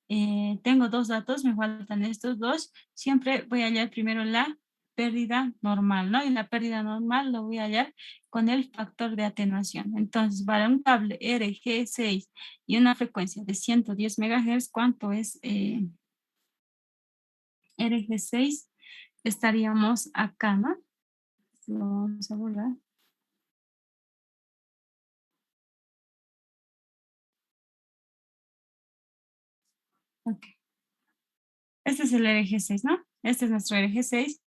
tengo dos datos, me faltan estos dos, siempre voy a hallar primero la pérdida normal, ¿no? Y la pérdida normal lo voy a hallar con el factor de atenuación. Entonces, para un cable RG6 y una frecuencia de 110 MHz, ¿cuánto es RG6? Estaríamos acá, ¿no? Lo vamos a borrar. Ok. Este es el RG6, ¿no? Este es nuestro RG6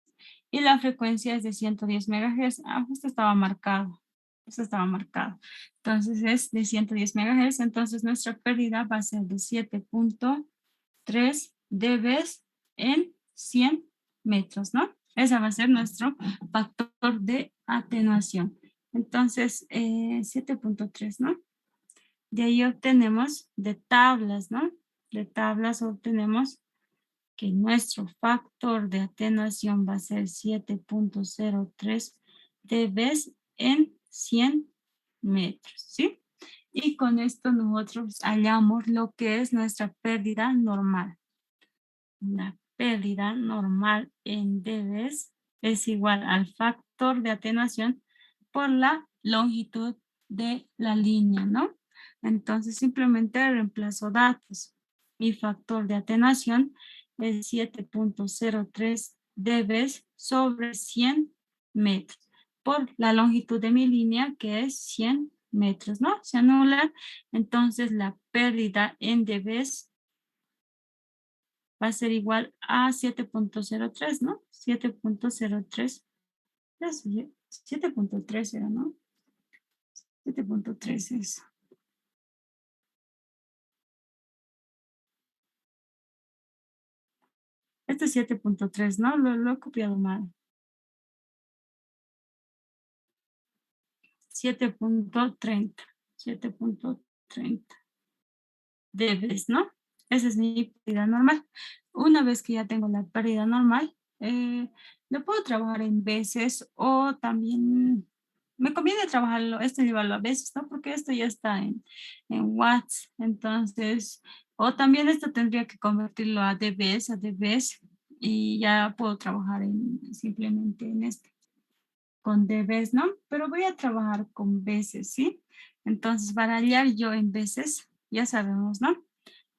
y la frecuencia es de 110 MHz. Ah, justo estaba marcado. Esto estaba marcado. Entonces es de 110 MHz. Entonces nuestra pérdida va a ser de 7.3 dB en 100 metros, ¿no? Ese va a ser nuestro factor de atenuación. Entonces, 7.3, ¿no? De ahí obtenemos de tablas, ¿no? De tablas obtenemos que nuestro factor de atenuación va a ser 7.03 dB en 100 metros, ¿sí? Y con esto nosotros hallamos lo que es nuestra pérdida normal. La pérdida normal en dB es igual al factor de atenuación por la longitud de la línea, ¿no? Entonces simplemente reemplazo datos. Mi factor de atenuación es 7.03 dB sobre 100 metros por la longitud de mi línea que es 100 metros, ¿no? Se anula, entonces la pérdida en dB va a ser igual a 7.03, ¿no? 7.03, 7.3 era, ¿no? 7.3 es. Este es 7.3, ¿no? Lo he copiado mal. 7.30. 7.30 dBs, ¿no? Esa es mi pérdida normal. Una vez que ya tengo la pérdida normal, lo puedo trabajar en veces o también me conviene trabajarlo, llevarlo a veces, ¿no? Porque esto ya está en watts, entonces, o también esto tendría que convertirlo a dBs y ya puedo trabajar simplemente en este, con dBs, ¿no? Pero voy a trabajar con veces, ¿sí? Entonces, para hallar yo en veces, ya sabemos, ¿no?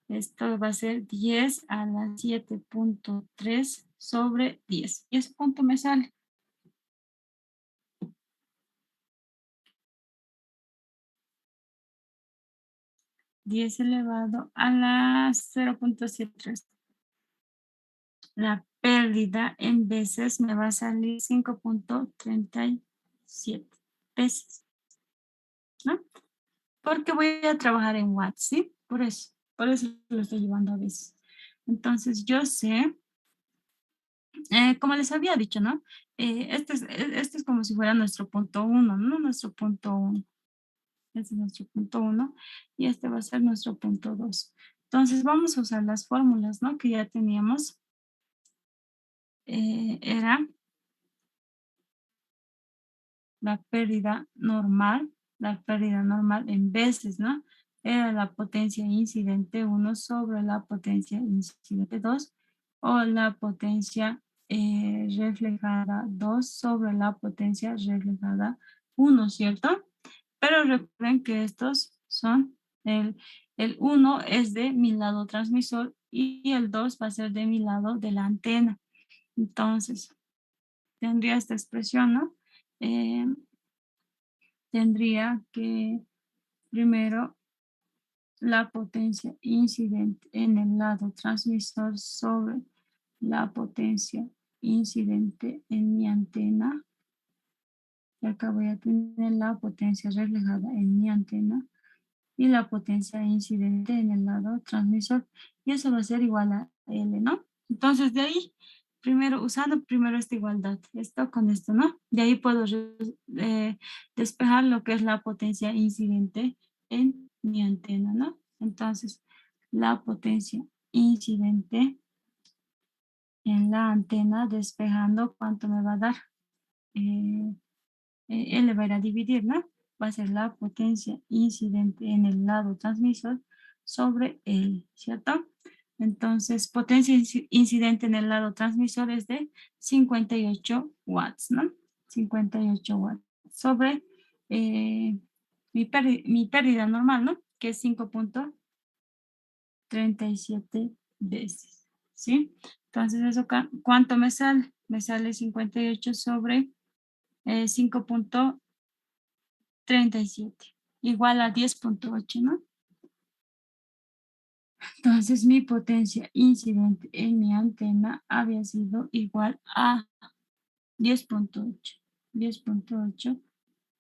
Esto va a ser 10 a la 7.3 sobre 10. ¿Y eso cuánto me sale? 10 elevado a la 0.73. La pérdida en veces me va a salir 5.37 veces, ¿no? Porque voy a trabajar en watts, ¿sí? Por eso lo estoy llevando a veces. Entonces yo sé, como les había dicho, ¿no? Este es como si fuera nuestro punto 1, ¿no? Nuestro punto 1. Este es nuestro punto 1 y este va a ser nuestro punto 2. Entonces vamos a usar las fórmulas, ¿no? Que ya teníamos. Era la pérdida normal en veces, ¿no? Era la potencia incidente 1 sobre la potencia incidente 2 o la potencia reflejada 2 sobre la potencia reflejada 1, ¿cierto? Pero recuerden que estos son, el 1 es de mi lado transmisor y el 2 va a ser de mi lado de la antena. Entonces, tendría esta expresión, ¿no? Tendría que primero la potencia incidente en el lado transmisor sobre la potencia incidente en mi antena. Y acá voy a tener la potencia reflejada en mi antena y la potencia incidente en el lado transmisor. Y eso va a ser igual a L, ¿no? Entonces, de ahí, usando primero esta igualdad, esto con esto, ¿no? De ahí puedo despejar lo que es la potencia incidente en mi antena, ¿no? Entonces, la potencia incidente en la antena, despejando, ¿cuánto me va a dar? L va a ir a dividir, ¿no? Va a ser la potencia incidente en el lado transmisor sobre L, ¿cierto? Entonces, potencia incidente en el lado transmisor es de 58 watts, ¿no? 58 watts sobre mi pérdida normal, ¿no? Que es 5.37 veces, ¿sí? Entonces, ¿eso cuánto me sale? Me sale 58 sobre 5.37, igual a 10.8, ¿no? Entonces, mi potencia incidente en mi antena había sido igual a 10.8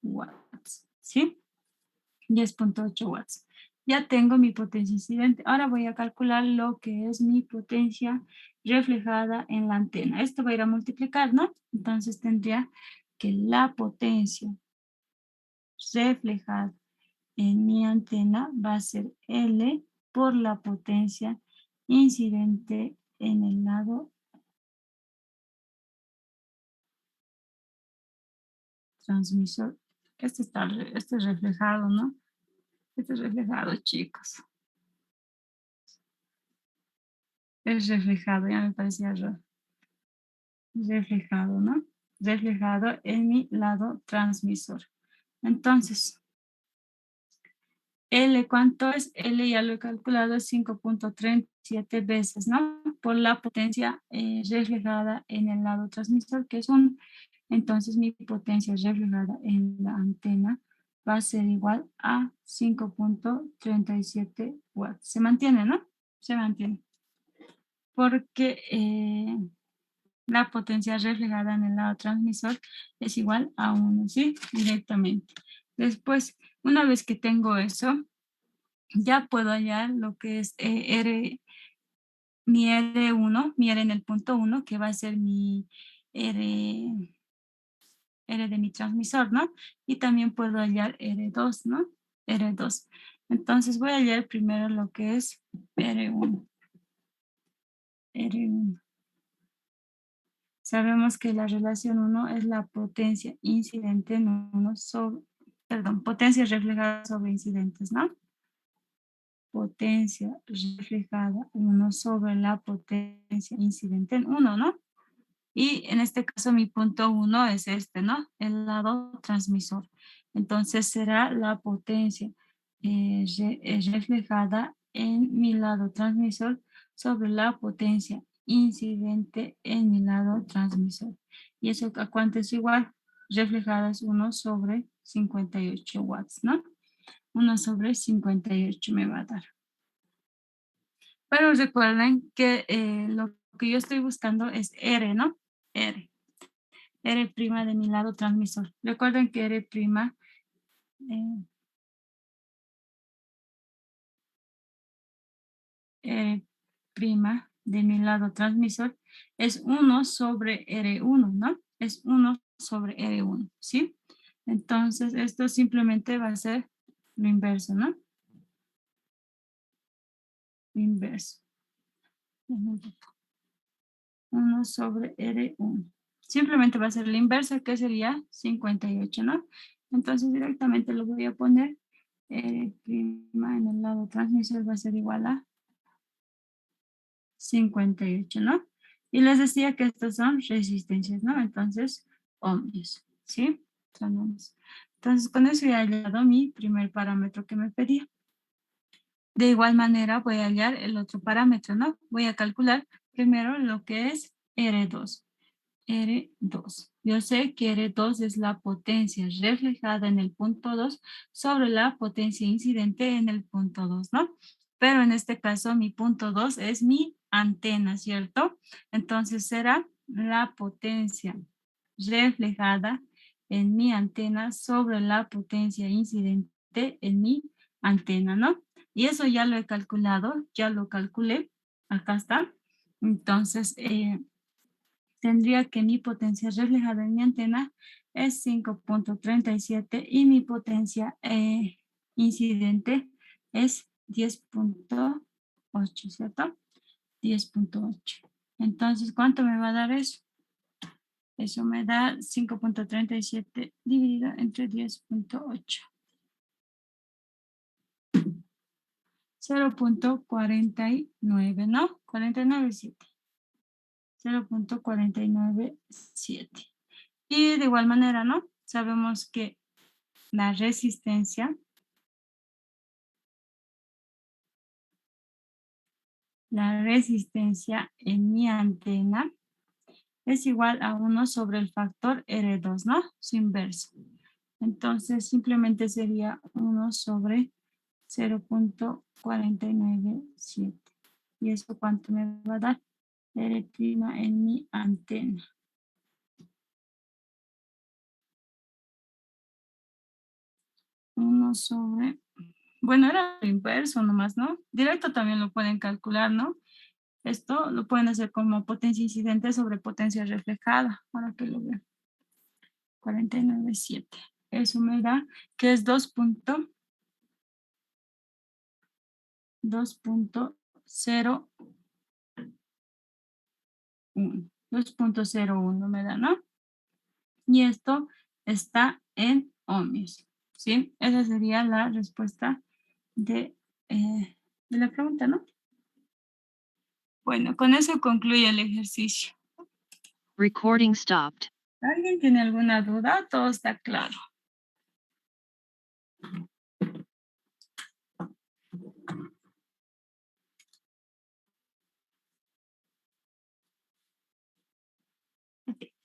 watts, ¿sí? 10.8 watts. Ya tengo mi potencia incidente. Ahora voy a calcular lo que es mi potencia reflejada en la antena. Esto va a ir a multiplicar, ¿no? Entonces tendría que la potencia reflejada en mi antena va a ser L por la potencia incidente en el lado transmisor. Este es reflejado, ¿no? Este es reflejado, chicos. Es reflejado, ya me parecía raro. Reflejado, ¿no? Reflejado en mi lado transmisor. Entonces, L, ¿cuánto es? L ya lo he calculado, es 5.37 veces, ¿no? Por la potencia reflejada en el lado transmisor, que es 1. Entonces, mi potencia reflejada en la antena va a ser igual a 5.37 watts. Se mantiene, ¿no? Se mantiene. Porque la potencia reflejada en el lado transmisor es igual a 1, ¿sí? Directamente. Después, una vez que tengo eso, ya puedo hallar lo que es mi R1, mi R en el punto 1, que va a ser mi R de mi transmisor, ¿no? Y también puedo hallar R2, ¿no? R2. Entonces voy a hallar primero lo que es R1. R1. Sabemos que la relación 1 es la potencia incidente en 1 sobre, perdón, potencia reflejada sobre incidentes, ¿no? Potencia reflejada 1 sobre la potencia incidente en 1, ¿no? Y en este caso mi punto 1 es este, ¿no? El lado transmisor. Entonces será la potencia reflejada en mi lado transmisor sobre la potencia incidente en mi lado transmisor. ¿Y eso a cuánto es igual? Reflejada es 1 sobre 58 watts, ¿no? 1 sobre 58 me va a dar. Pero recuerden que lo que yo estoy buscando es R, ¿no? R. R' de mi lado transmisor. Recuerden que R', R' de mi lado transmisor es 1 sobre R1, ¿no? Es 1 sobre R1, ¿sí? Entonces, esto simplemente va a ser lo inverso, ¿no? Lo inverso. 1 sobre R1. Simplemente va a ser la inversa, que sería 58, ¿no? Entonces directamente lo voy a poner R' en el lado transmisor va a ser igual a 58, ¿no? Y les decía que estas son resistencias, ¿no? Entonces, ohmios, ¿sí? Son ohmios. Entonces, con eso ya he hallado mi primer parámetro que me pedía. De igual manera voy a hallar el otro parámetro, ¿no? Voy a calcular primero lo que es R2. R2. Yo sé que R2 es la potencia reflejada en el punto 2 sobre la potencia incidente en el punto 2, ¿no? Pero en este caso mi punto 2 es mi antena, ¿cierto? Entonces será la potencia reflejada en mi antena sobre la potencia incidente en mi antena, ¿no? Y eso ya lo he calculado, ya lo calculé. Acá está. Entonces, tendría que mi potencia reflejada en mi antena es 5.37 y mi potencia incidente es 10.8, ¿cierto? 10.8. Entonces, ¿cuánto me va a dar eso? Eso me da 5.37 dividido entre 10.8. 0.49, ¿no? 49,7. 0.497. Y de igual manera, ¿no? Sabemos que la resistencia en mi antena es igual a 1 sobre el factor R2, ¿no? Su inverso. Entonces, simplemente sería 1 sobre 0.497. ¿Y eso cuánto me va a dar? R' en mi antena. Uno sobre... Bueno, era lo inverso nomás, ¿no? Directo también lo pueden calcular, ¿no? Esto lo pueden hacer como potencia incidente sobre potencia reflejada. Ahora que lo veo. 49,7. Eso me da que es 2.01. 2.01 me da, ¿no? Y esto está en ohmios, ¿sí? Esa sería la respuesta de la pregunta, ¿no? Bueno, con eso concluye el ejercicio. Recording stopped. ¿Alguien tiene alguna duda? Todo está claro.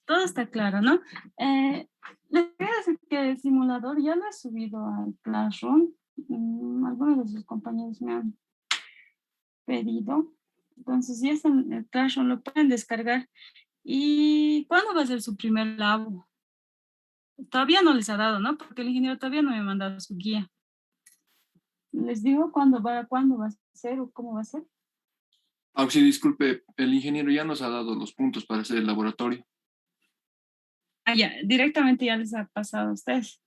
Todo está claro, ¿no? Les voy a decir que el simulador ya lo he subido al Classroom. Algunos de sus compañeros me han pedido. Entonces, si es en el Classroom, lo pueden descargar. ¿Y cuándo va a ser su primer labo? Todavía no les ha dado, ¿no? Porque el ingeniero todavía no me ha mandado su guía. ¿Les digo cuándo va a ser o cómo va a ser? Sí, disculpe, el ingeniero ya nos ha dado los puntos para hacer el laboratorio. Ah, ya, directamente ya les ha pasado a ustedes.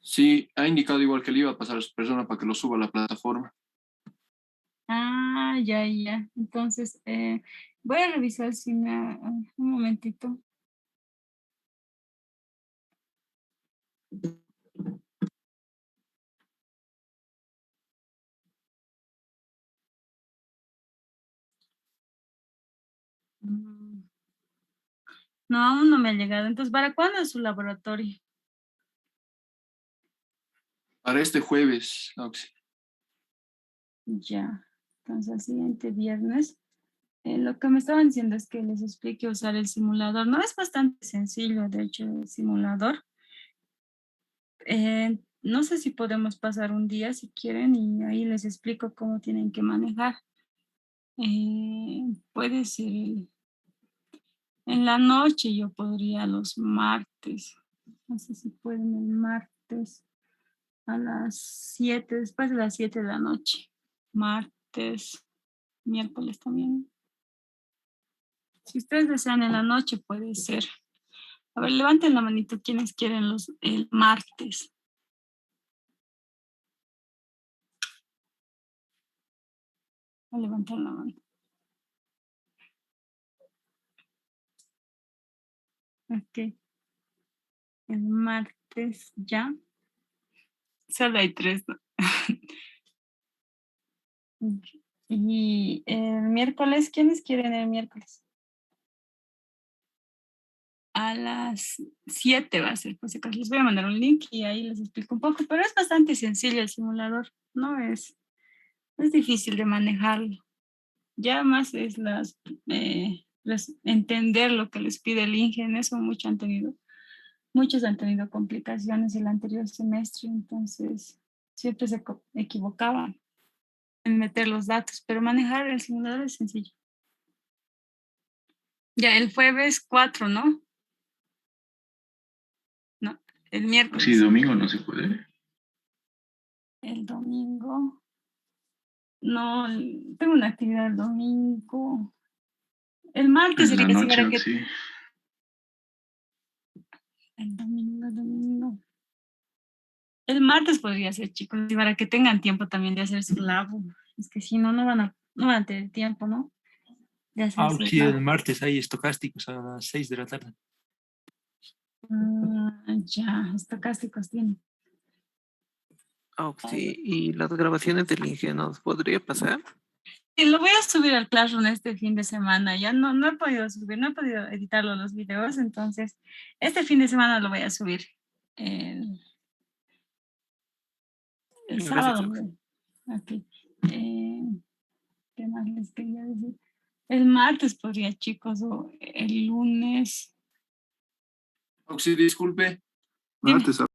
Sí, ha indicado igual que le iba a pasar a su persona para que lo suba a la plataforma. Ah, ya, ya. Entonces, voy a revisar si me... un momentito. No, aún no me ha llegado. Entonces, ¿para cuándo es su laboratorio? Para este jueves, Auxi. Ya. Entonces, el siguiente viernes. Lo que me estaban diciendo es que les explique usar el simulador. No es bastante sencillo, de hecho, el simulador. No sé si podemos pasar un día si quieren y ahí les explico cómo tienen que manejar. Puede ser en la noche, yo podría los martes. No sé si pueden el martes a las 7, después de las 7 de la noche. Martes, miércoles también. Si ustedes desean en la noche, puede ser. A ver, levanten la manito quienes quieren el martes. Levanten la mano. Ok. El martes ya. Solo hay 3, ¿no? Y el miércoles, ¿quiénes quieren el miércoles? A las 7 va a ser, por si acaso. Les voy a mandar un link y ahí les explico un poco, pero es bastante sencillo el simulador, no es difícil de manejarlo. Ya más es entender lo que les pide el INGE, en eso muchos han tenido complicaciones el anterior semestre, entonces siempre se equivocaban en meter los datos, pero manejar el simulador es sencillo. Ya, el jueves 4, ¿no? No, el miércoles. Sí, domingo no se puede. El domingo. No, tengo una actividad el domingo. El martes En la sería así noche, para que... sí. El domingo. El martes podría ser, chicos, y para que tengan tiempo también de hacer su labo. Es que si no, no van a tener tiempo, ¿no? De hacer su Sí, labo. el martes hay estocásticos a las 6 de la tarde. Ya, estocásticos tienen. Auxi, ¿y las grabaciones del Inge nos podría pasar? Y lo voy a subir al Classroom este fin de semana. Ya no he podido subir, no he podido editarlo los videos, entonces este fin de semana lo voy a subir. El Gracias, sábado. Auxi. Ok. ¿Qué más les quería decir? El martes podría, chicos, o el lunes. Auxi, disculpe. Dime. Martes